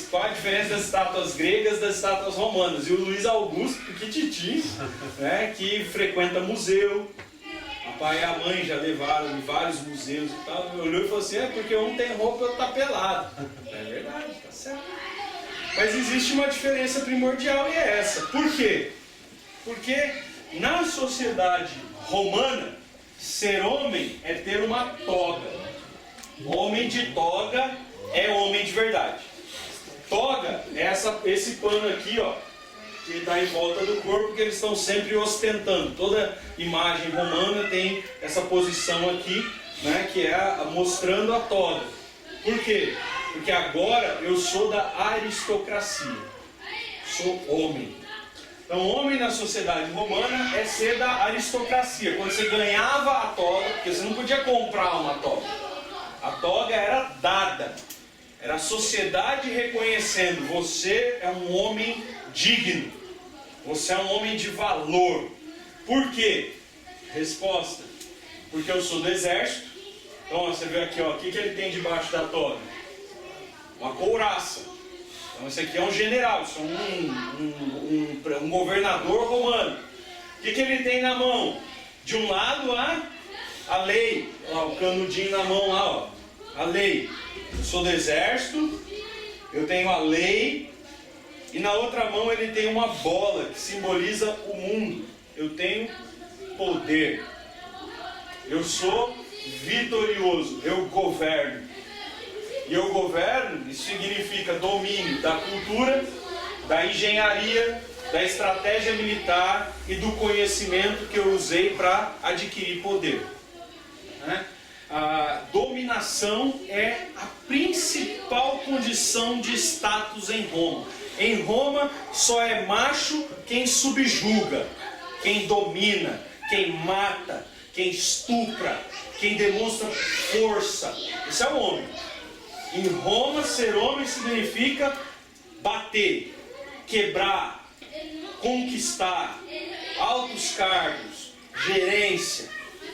qual a diferença das estátuas gregas das estátuas romanas? E o Luiz Augusto, Piquititi, né, que frequenta museu, o pai e a mãe já levaram em vários museus e tal, olhou e falou assim: porque um tem roupa e outro está pelado. É verdade, tá certo. Mas existe uma diferença primordial e é essa. Por quê? Porque na sociedade romana, ser homem é ter uma toga. Homem de toga é homem de verdade. Toga é esse pano aqui, ó, que está em volta do corpo, que eles estão sempre ostentando. Toda imagem romana tem essa posição aqui, né, que é mostrando a toga. Por quê? Porque agora eu sou da aristocracia. Sou homem. Então, homem na sociedade romana é ser da aristocracia. Quando você ganhava a toga, porque você não podia comprar uma toga. A toga era dada. Era a sociedade reconhecendo: você é um homem digno. Você é um homem de valor. Por quê? Resposta: porque eu sou do exército. Então, você vê aqui, ó, o que ele tem debaixo da toga? Uma couraça. Então, esse aqui é um general, isso é um governador romano. O que ele tem na mão? De um lado, a lei. Ó, o canudinho na mão lá, ó. A lei. Eu sou do exército, eu tenho a lei, e na outra mão ele tem uma bola que simboliza o mundo. Eu tenho poder. Eu sou vitorioso, eu governo. E eu governo, isso significa domínio da cultura, da engenharia, da estratégia militar e do conhecimento que eu usei para adquirir poder. Né? A dominação é a principal condição de status em Roma. Em Roma só é macho quem subjuga, quem domina, quem mata, quem estupra, quem demonstra força. Esse é o homem. Em Roma, ser homem significa bater, quebrar, conquistar altos cargos, gerência.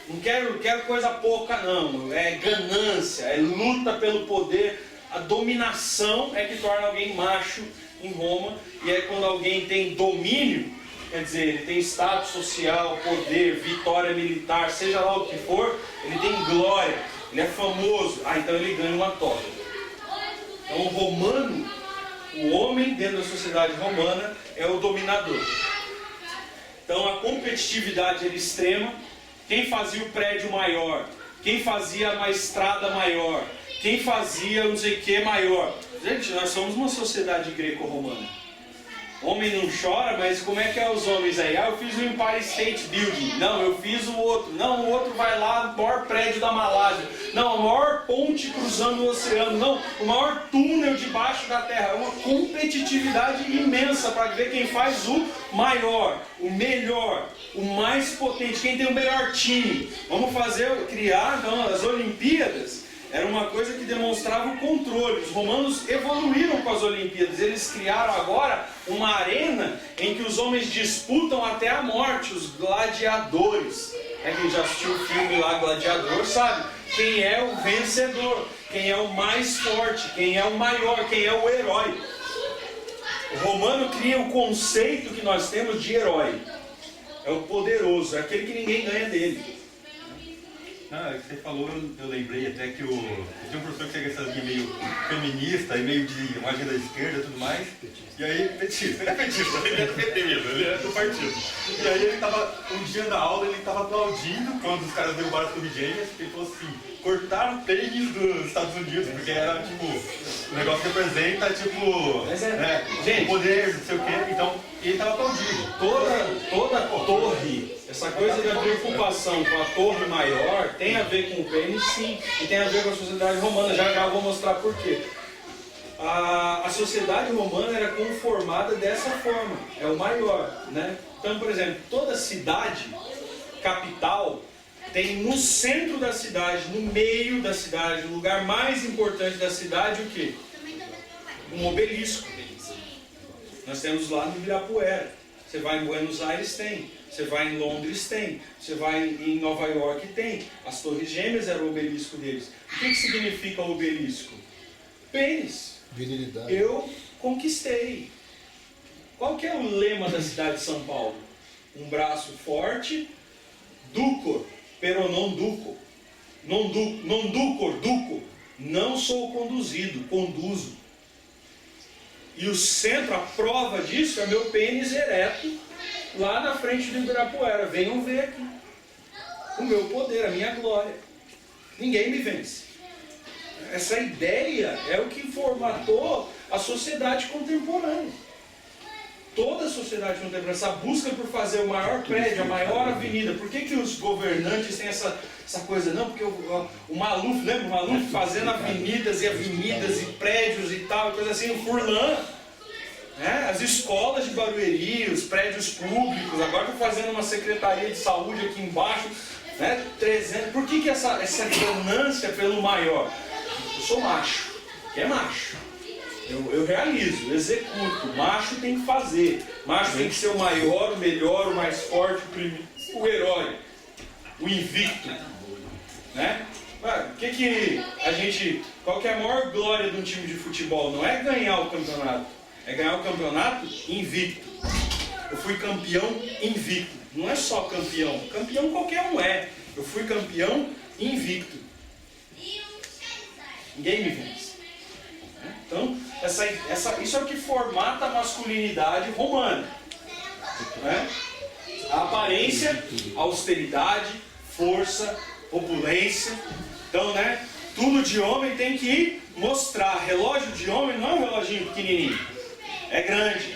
Não quero coisa pouca não, é ganância, é luta pelo poder. A dominação é que torna alguém macho em Roma, e é quando alguém tem domínio, quer dizer, ele tem status social, poder, vitória militar, seja lá o que for, ele tem glória, ele é famoso, então ele ganha uma toga. Então o romano, o homem dentro da sociedade romana é o dominador. Então a competitividade era extrema. Quem fazia o prédio maior, quem fazia uma estrada maior, quem fazia não sei o que maior. Gente, nós somos uma sociedade greco-romana. Homem não chora, mas como é que é os homens aí? Eu fiz o Empire State Building. Não, eu fiz o outro. Não, o outro vai lá, o maior prédio da Malásia. Não, a maior ponte cruzando o oceano. Não, o maior túnel debaixo da terra. É uma competitividade imensa para ver quem faz o maior, o melhor, o mais potente, quem tem o melhor time. Vamos criar então, as Olimpíadas. Era uma coisa que demonstrava o controle. Os romanos evoluíram com as Olimpíadas. Eles criaram agora uma arena em que os homens disputam até a morte, os gladiadores. Quem já assistiu o filme lá, Gladiador, sabe? Quem é o vencedor, quem é o mais forte, quem é o maior, quem é o herói. O romano cria o conceito que nós temos de herói. É o poderoso, é aquele que ninguém ganha dele.
Ah, é que você falou, eu lembrei até que eu tinha um professor que segue essa linha meio feminista e meio de uma agenda esquerda e tudo mais. E aí, petista, ele é petista, ele é do PT mesmo, ele é do partido. E aí ele tava, um dia da aula, ele tava aplaudindo quando os caras derrubaram as Torres Gêmeas, porque ele falou assim, cortaram o pênis dos Estados Unidos, porque era tipo, o negócio representa tipo, gente, o poder, não sei o quê, então ele tava aplaudindo.
Toda torre, essa coisa da preocupação com a torre maior tem a ver com o pênis, sim, e tem a ver com a sociedade romana. Já eu vou mostrar por quê. A sociedade romana era conformada dessa forma, é o maior, né? Então, por exemplo, toda cidade, capital, tem no centro da cidade, no meio da cidade, no lugar mais importante da cidade, o quê? Um obelisco. Nós temos lá no Ibirapuera. Você vai em Buenos Aires, tem. Você vai em Londres, tem. Você vai em Nova York, tem. As Torres Gêmeas eram o obelisco deles. O que significa o obelisco? Pênis.
Virilidade.
Eu conquistei. Qual que é o lema da cidade de São Paulo? Um braço forte, ducor, pero non duco. Non ducor, duco. Não sou conduzido, conduzo. E o centro, a prova disso é meu pênis ereto lá na frente do Ibirapuera. Venham ver aqui. O meu poder, a minha glória. Ninguém me vence. Essa ideia é o que formatou a sociedade contemporânea. Toda a sociedade contemporânea, essa busca por fazer o maior prédio, a maior avenida. Por que os governantes têm essa coisa? Não, porque o Maluf, lembra o Maluf fazendo avenidas e prédios e tal, coisa assim, o Furlan, né? As escolas de Barueri, os prédios públicos, agora estou fazendo uma secretaria de saúde aqui embaixo, né? 300. Por que essa ganância pelo maior? Eu sou macho, que é macho. Eu realizo, eu executo. Macho tem que fazer. Macho tem que ser o maior, o melhor, o mais forte, o herói, o invicto. Né? Qual que é a maior glória de um time de futebol? Não é ganhar o campeonato, é ganhar o campeonato invicto. Eu fui campeão invicto. Não é só campeão. Campeão qualquer um é. Eu fui campeão invicto. Ninguém me vence. Então, isso é o que formata a masculinidade romana. Né? A aparência, a austeridade, força, opulência. Então, né, tudo de homem tem que mostrar. Relógio de homem não é um reloginho pequenininho, é grande.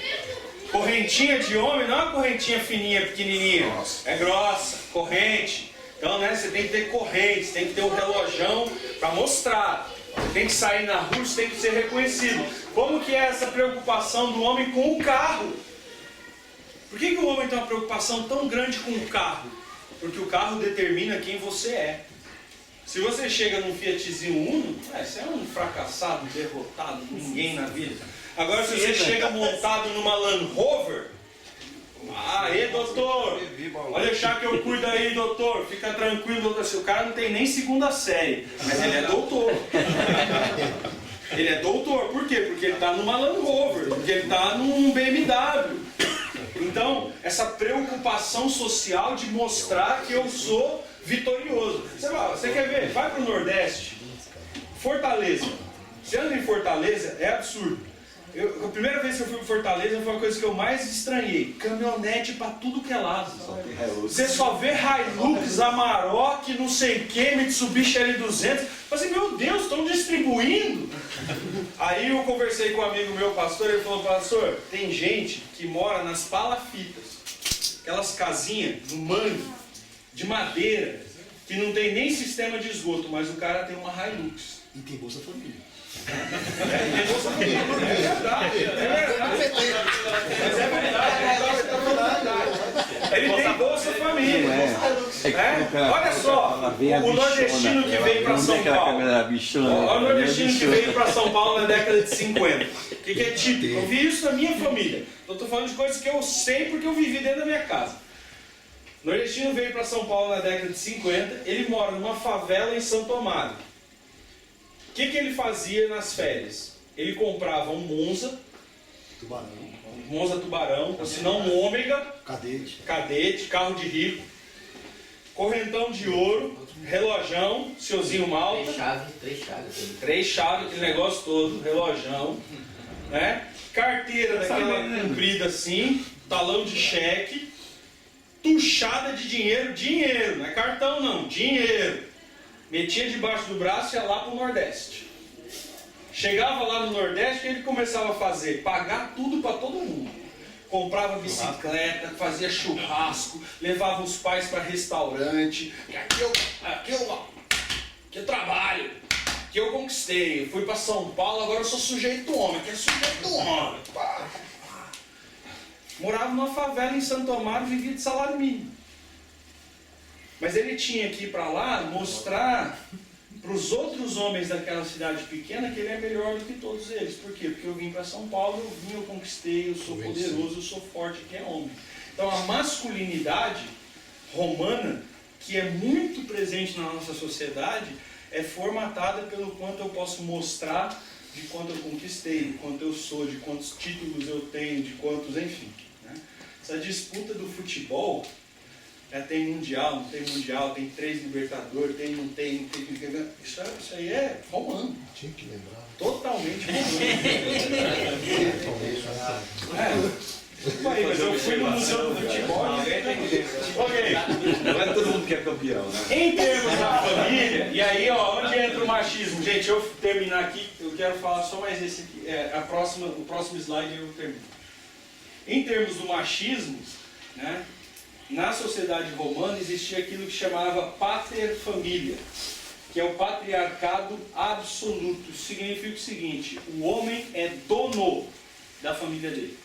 Correntinha de homem não é uma correntinha fininha, pequenininha, é grossa, corrente. Então, né, você tem que ter corrente, você tem que ter um relojão para mostrar. Você tem que sair na rua, você tem que ser reconhecido. Como que é essa preocupação do homem com o carro? Por que o homem tem uma preocupação tão grande com o carro? Porque o carro determina quem você é. Se você chega num Fiatzinho Uno, você é um fracassado, derrotado, ninguém na vida. Agora se você chega montado numa Land Rover, Aê, doutor! Olha o chá que eu cuido aí, doutor. Fica tranquilo, doutor. Se o cara não tem nem segunda série, mas ele é doutor. Ele é doutor, por quê? Porque ele está numa Land Rover, porque ele está num BMW. Então, essa preocupação social de mostrar que eu sou vitorioso. Você quer ver? Vai para o Nordeste, Fortaleza. Você anda em Fortaleza, é absurdo. A primeira vez que eu fui para Fortaleza foi uma coisa que eu mais estranhei. Caminhonete para tudo que é lado. Você só vê Hilux, Amarok, não sei o que, Mitsubishi L200. Eu falei assim, meu Deus, estão distribuindo. Aí eu conversei com um amigo meu, pastor, ele falou, pastor, tem gente que mora nas palafitas. Aquelas casinhas do mangue, de madeira, que não tem nem sistema de esgoto, mas o cara tem uma Hilux.
E tem Bolsa Família.
É verdade, mas é verdade. Ele tem Bolsa Família. Olha só, o nordestino que veio para São Paulo. Olha o nordestino que veio para São Paulo na década de 50. O que é típico? Eu vi isso na minha família. Eu estou falando de coisas que eu sei porque eu vivi dentro da minha casa. O nordestino veio para São Paulo na década de 50. Ele mora numa favela em Santo Amaro. O que ele fazia nas férias? Ele comprava um Monza Tubarão, ou se não um Ômega, cadete, carro de rico, correntão de ouro, relojão, seuzinho malta, três chaves, aquele negócio todo, relojão, né? Carteira daquela comprida assim, talão de cheque, tuchada de dinheiro, não é cartão não, dinheiro. Metia debaixo do braço e ia lá para o Nordeste. Chegava lá no Nordeste, o que ele começava a fazer? Pagar tudo para todo mundo. Comprava bicicleta, fazia churrasco, levava os pais para restaurante. Aqui eu trabalho, aqui eu conquistei. Eu fui para São Paulo, agora eu sou sujeito homem. Aqui é sujeito homem. Morava numa favela em Santo Amaro, vivia de salário mínimo. Mas ele tinha que ir para lá mostrar para os outros homens daquela cidade pequena que ele é melhor do que todos eles. Por quê? Porque eu vim para São Paulo, eu conquistei, eu sou poderoso, eu sou forte, que é homem. Então a masculinidade romana, que é muito presente na nossa sociedade, é formatada pelo quanto eu posso mostrar de quanto eu conquistei, de quanto eu sou, de quantos títulos eu tenho, de quantos, enfim. Né? Essa disputa do futebol... tem mundial, não tem mundial, tem 3 Libertadores, tem, não tem. Isso aí é romano.
Tinha que lembrar.
Totalmente romano. Mas eu fui no museu do futebol. Ok.
Não é todo mundo que é campeão, né?
Em termos da família, e aí, onde entra o machismo? Gente, eu terminar aqui, eu quero falar só mais esse aqui. O próximo slide eu termino. Em termos do machismo, né? Na sociedade romana existia aquilo que chamava pater-família, que é o patriarcado absoluto. Isso significa o seguinte: o homem é dono da família dele.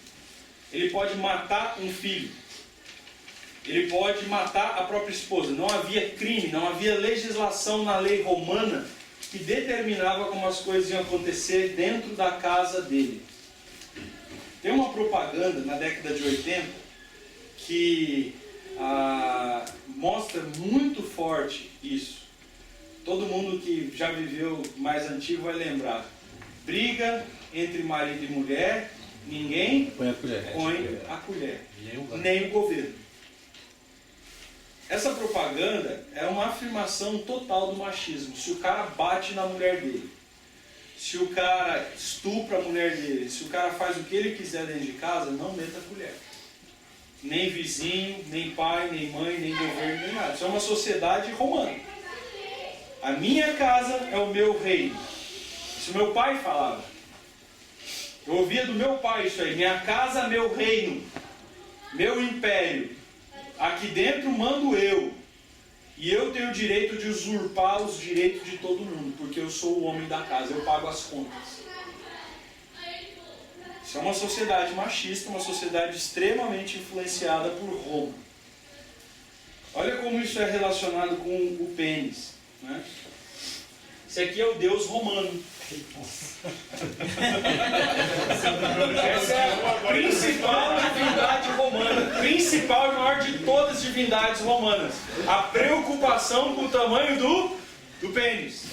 Ele pode matar um filho, ele pode matar a própria esposa. Não havia crime, não havia legislação na lei romana que determinava como as coisas iam acontecer dentro da casa dele. Tem uma propaganda na década de 80 que mostra muito forte isso. Todo mundo que já viveu mais antigo vai lembrar. Briga entre marido e mulher, ninguém põe a colher. Nem o governo. Essa propaganda é uma afirmação total do machismo. Se o cara bate na mulher dele, se o cara estupra a mulher dele, se o cara faz o que ele quiser dentro de casa, não meta a colher. Nem vizinho, nem pai, nem mãe, nem governo, nem nada. Isso é uma sociedade romana. A minha casa é o meu reino. Isso meu pai falava. Eu ouvia do meu pai isso aí. Minha casa, meu reino. Meu império. Aqui dentro mando eu. E eu tenho o direito de usurpar os direitos de todo mundo. Porque eu sou o homem da casa. Eu pago as contas. Isso é uma sociedade machista, uma sociedade extremamente influenciada por Roma. Olha como isso é relacionado com o pênis. Né? Esse aqui é o deus romano. Essa é a principal divindade romana. principal e maior de todas as divindades romanas. A preocupação com o tamanho do pênis.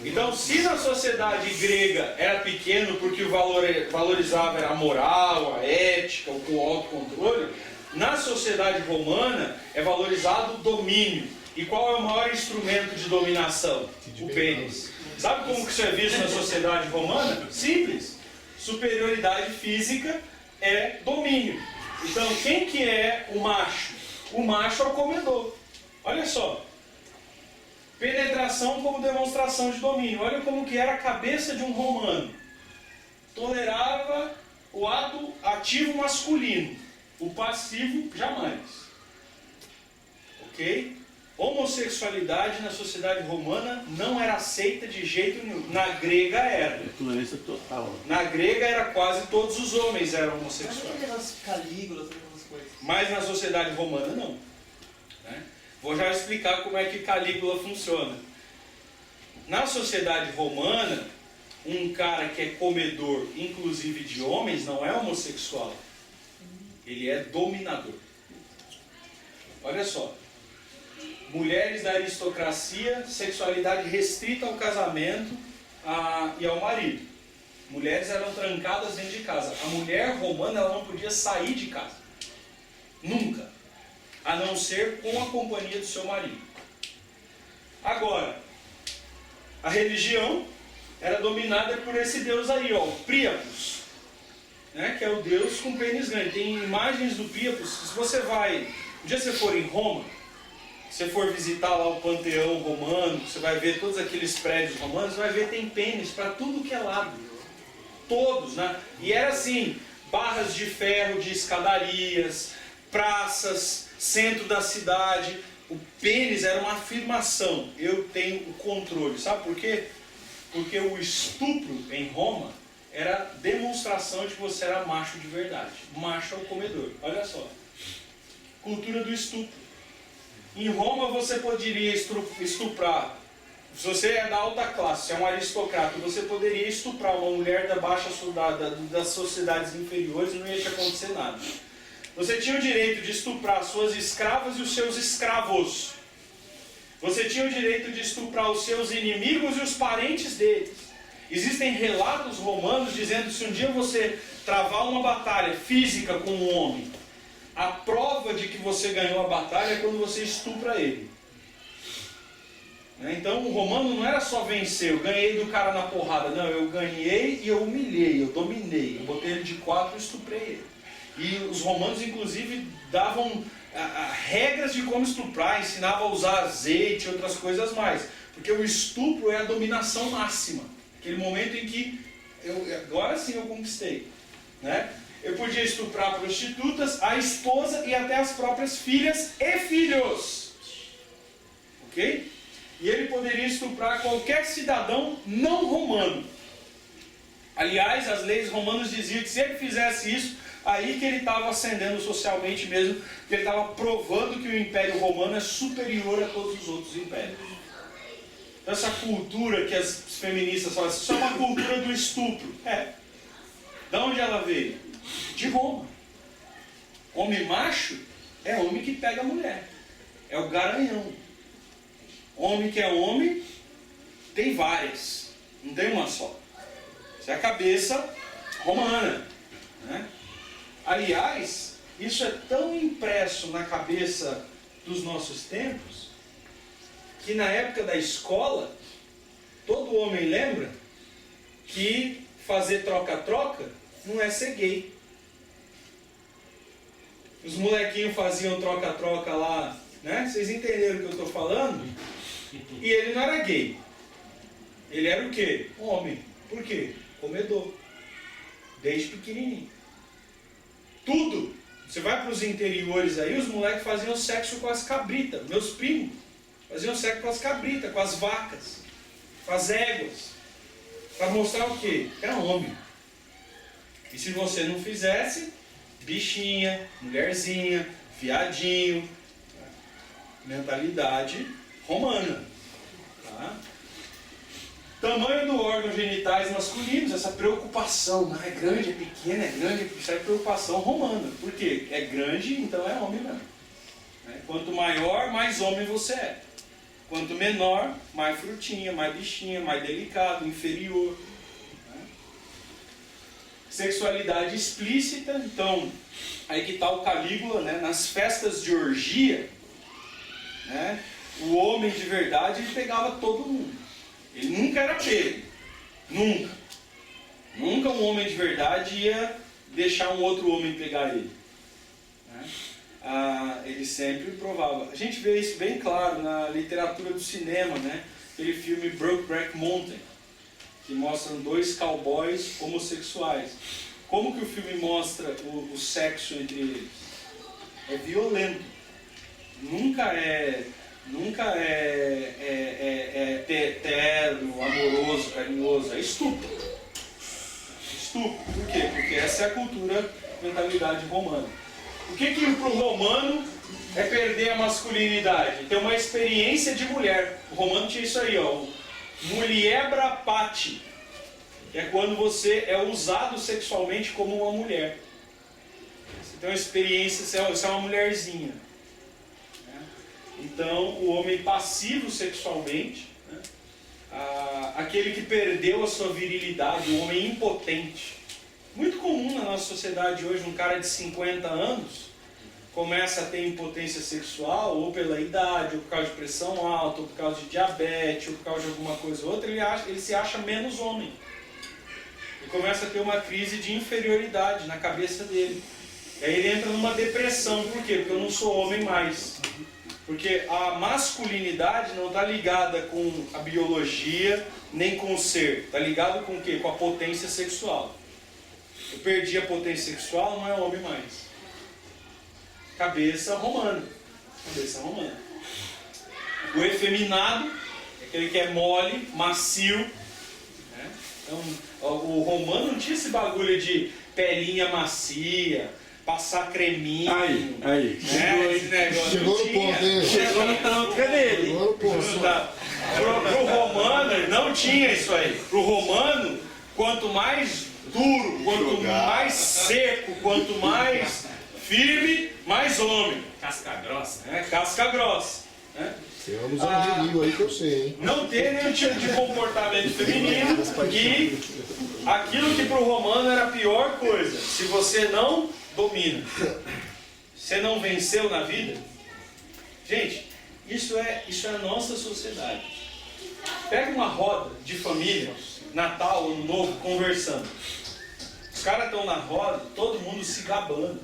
Então, se na sociedade grega era pequeno porque o valorizava era a moral, a ética, o autocontrole, na sociedade romana é valorizado o domínio. E qual é o maior instrumento de dominação? O pênis. Sabe como que isso é visto na sociedade romana? Simples. Superioridade física é domínio. Então, quem que é o macho? O macho é o comedor. Olha só. Penetração como demonstração de domínio. Olha como que era a cabeça de um romano. Tolerava o ato ativo masculino. O passivo, jamais. Ok? Homossexualidade na sociedade romana não era aceita de jeito nenhum. Na grega era.
Tolerância total.
Na grega era quase todos os homens eram homossexuais.
Mas aquele negócio Calígula, todas essas coisas.
Mas na sociedade romana não. Né? Vou já explicar como é que Calígula funciona. Na sociedade romana, um cara que é comedor, inclusive de homens, não é homossexual. Ele é dominador. Olha só. Mulheres da aristocracia, sexualidade restrita ao casamento e ao marido. Mulheres eram trancadas dentro de casa. A mulher romana ela não podia sair de casa. Nunca. A não ser com a companhia do seu marido. Agora, a religião era dominada por esse deus aí, ó, o Priapus. Né, que é o deus com pênis grande. Tem imagens do Priapus. Se você vai, um dia você for em Roma, se você for visitar lá o Panteão Romano, você vai ver todos aqueles prédios romanos, você vai ver tem pênis para tudo que é lado. Todos, né? E era assim, barras de ferro de escadarias, praças, centro da cidade. O pênis era uma afirmação. Eu tenho o controle. Sabe por quê? Porque o estupro em Roma era demonstração de que você era macho de verdade. Macho é o comedor. Olha só. Cultura do estupro. Em Roma você poderia estuprar. Se você é da alta classe, se é um aristocrata, você poderia estuprar uma mulher da baixa das sociedades inferiores e não ia te acontecer nada. Você tinha o direito de estuprar suas escravas e os seus escravos. Você tinha o direito de estuprar os seus inimigos e os parentes deles. Existem relatos romanos dizendo que se um dia você travar uma batalha física com um homem, a prova de que você ganhou a batalha é quando você estupra ele. Então o romano não era só vencer, eu ganhei do cara na porrada. Não, eu ganhei e eu humilhei, eu dominei. Eu botei ele de 4 e estuprei ele. E os romanos inclusive davam regras de como estuprar, ensinavam a usar azeite e outras coisas mais. Porque o estupro é a dominação máxima. Aquele momento em que, agora sim eu conquistei. Né? Eu podia estuprar prostitutas, a esposa e até as próprias filhas e filhos. Ok? E ele poderia estuprar qualquer cidadão não romano. Aliás, as leis romanas diziam que se ele fizesse isso, aí que ele estava ascendendo socialmente mesmo, que ele estava provando que o Império Romano é superior a todos os outros impérios. Então, essa cultura que as feministas falam, isso é uma cultura do estupro. De onde ela veio? De Roma. Homem macho é homem que pega a mulher. É o garanhão. Homem que é homem tem várias. Não tem uma só. Isso é a cabeça romana. Né? Aliás, isso é tão impresso na cabeça dos nossos tempos que na época da escola, todo homem lembra que fazer troca-troca não é ser gay. Os molequinhos faziam troca-troca lá, né? Vocês entenderam o que eu estou falando? E ele não era gay. Ele era o quê? Homem. Por quê? Comedor. Desde pequenininho. Tudo. Você vai para os interiores aí, os moleques faziam sexo com as cabritas. Meus primos faziam sexo com as cabritas, com as vacas, com as éguas. Para mostrar o quê? Que era homem. E se você não fizesse, bichinha, mulherzinha, fiadinho. Mentalidade romana. Tá? Tamanho do órgão genitais masculinos, essa preocupação, não é grande, é pequeno, é grande, isso é preocupação romana. Por quê? É grande, então é homem mesmo. Quanto maior, mais homem você é. Quanto menor, mais frutinha, mais bichinha, mais delicado, inferior. Sexualidade explícita, então, aí que está o Calígula, né? Nas festas de orgia, né? O homem de verdade, ele pegava todo mundo. Ele nunca era pego. Nunca. Nunca um homem de verdade ia deixar um outro homem pegar ele. Ele sempre provava. A gente vê isso bem claro na literatura do cinema, né? Aquele filme Brokeback Mountain, que mostram 2 cowboys homossexuais. Como que o filme mostra o sexo entre eles? É violento. Nunca é terno, amoroso, carinhoso. É estupro. Estupro. Por quê? Porque essa é a cultura, mentalidade romana. O que para o romano é perder a masculinidade? Ter uma experiência de mulher. O romano tinha isso aí, ó. Muliebra pati. Que é quando você é usado sexualmente como uma mulher. Você tem uma experiência, você é uma mulherzinha. Então, o homem passivo sexualmente, né? Aquele que perdeu a sua virilidade, o homem impotente. Muito comum na nossa sociedade hoje, um cara de 50 anos começa a ter impotência sexual, ou pela idade, ou por causa de pressão alta, ou por causa de diabetes, ou por causa de alguma coisa ou outra, ele se acha menos homem. E começa a ter uma crise de inferioridade na cabeça dele. E aí ele entra numa depressão. Por quê? Porque eu não sou homem mais. Porque a masculinidade não está ligada com a biologia, nem com o ser. Está ligado com o quê? Com a potência sexual. Eu perdi a potência sexual, não é homem mais. Cabeça romana. Cabeça romana. O efeminado é aquele que é mole, macio. Né? Então, o romano não tinha esse bagulho de pelinha macia, passar creminho.
Aí.
Esse negócio.
Chegou no ponto, hein?
Chegou no ponto, cadê ele?
Chegou no ponto.
Pro romano não tinha isso aí. Pro romano, quanto mais duro, quanto mais seco, quanto mais firme, mais homem.
Casca grossa.
Casca grossa.
Tem uns angelinhos aí que eu sei, hein?
Não ter nenhum tipo de comportamento feminino e aquilo que pro romano era a pior coisa. Se você não domina, você não venceu na vida. Gente, isso é a nossa sociedade. Pega uma roda de família, Natal, Ano Novo, conversando. Os caras estão na roda, todo mundo se gabando.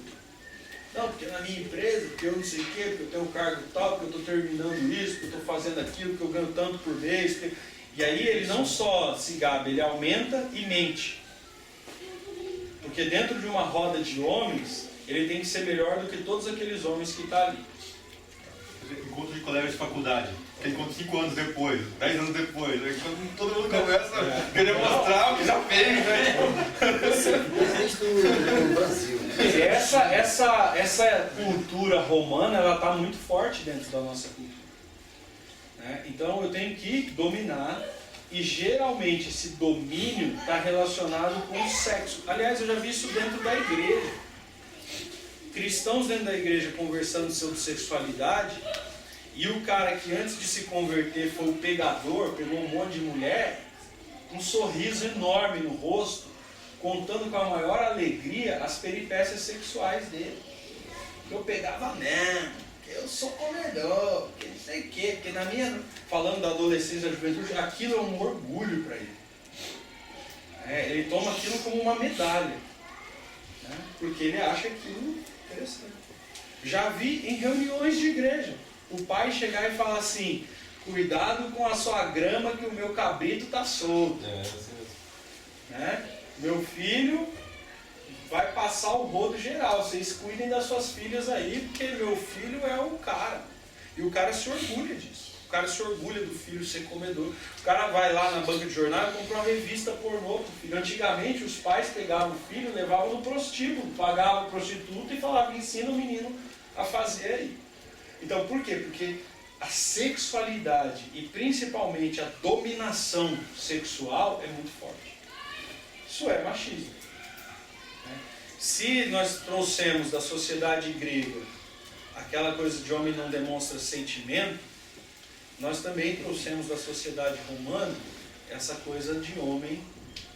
Não, porque na minha empresa, porque eu não sei o quê, porque eu tenho um cargo tal, porque eu estou terminando isso, porque eu estou fazendo aquilo, porque eu ganho tanto por mês. Porque... E aí ele não só se gaba, ele aumenta e mente. Porque dentro de uma roda de homens, ele tem que ser melhor do que todos aqueles homens que estão ali.
Encontro de colegas de faculdade, que encontro 5 anos depois, 10 anos depois. Aí quando todo mundo começa a querer mostrar o que já fez, né?
Existe no Brasil.
Essa cultura romana, ela está muito forte dentro da nossa cultura. Então eu tenho que dominar, e geralmente esse domínio está relacionado com o sexo. Aliás, eu já vi isso dentro da igreja. Cristãos dentro da igreja conversando sobre sexualidade, e o cara que antes de se converter foi o pegador, pegou um monte de mulher, um sorriso enorme no rosto, contando com a maior alegria as peripécias sexuais dele. Que eu pegava mesmo, que eu sou comedor, que não sei o quê, porque na minha, falando da adolescência e da juventude, aquilo é um orgulho para ele. Ele toma aquilo como uma medalha, porque ele acha aquilo interessante. Já vi em reuniões de igreja o pai chegar e falar assim: cuidado com a sua grama que o meu cabrito está solto. Meu filho vai passar o rodo geral, vocês cuidem das suas filhas aí, porque meu filho é o cara. E o cara se orgulha disso. O cara se orgulha do filho ser comedor. O cara vai lá na banca de jornal e compra uma revista pornô pro filho. Antigamente os pais pegavam o filho, levavam no prostíbulo, pagavam o prostituto e falavam: ensina o menino a fazer aí. Então por quê? Porque a sexualidade e principalmente a dominação sexual é muito forte. Isso é machismo. Né? Se nós trouxemos da sociedade grega aquela coisa de homem não demonstra sentimento, nós também trouxemos da sociedade romana essa coisa de homem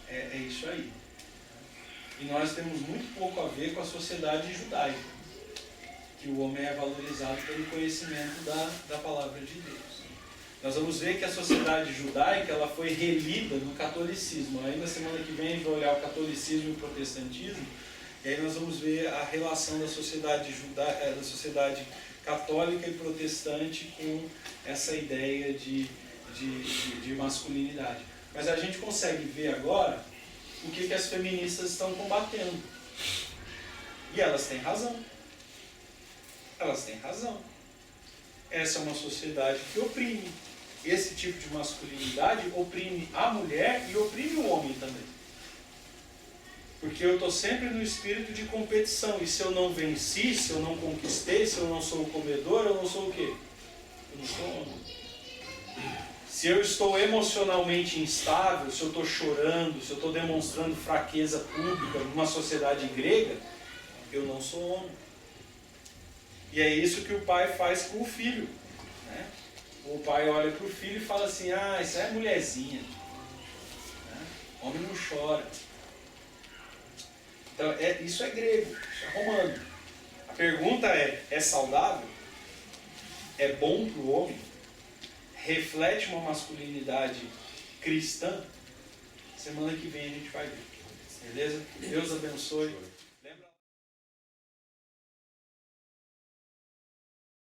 é isso aí. E nós temos muito pouco a ver com a sociedade judaica, que o homem é valorizado pelo conhecimento da palavra de Deus. Nós vamos ver que a sociedade judaica ela foi relida no catolicismo. Aí na semana que vem a gente vai olhar o catolicismo e o protestantismo, e aí nós vamos ver a relação da sociedade da sociedade católica e protestante com essa ideia de masculinidade. Mas a gente consegue ver agora o que as feministas estão combatendo. E elas têm razão. Elas têm razão. Essa é uma sociedade que oprime. Esse tipo de masculinidade oprime a mulher e oprime o homem também. Porque eu estou sempre no espírito de competição. E se eu não venci, se eu não conquistei, se eu não sou o comedor, eu não sou o quê? Eu não sou homem. Se eu estou emocionalmente instável, se eu estou chorando, se eu estou demonstrando fraqueza pública numa sociedade grega, eu não sou homem. E é isso que o pai faz com o filho. Né? O pai olha para o filho e fala assim, isso é mulherzinha. Né? Homem não chora. Então, isso é grego, isso é romano. A pergunta é saudável? É bom para o homem? Reflete uma masculinidade cristã? Semana que vem a gente vai ver. Beleza? Deus abençoe.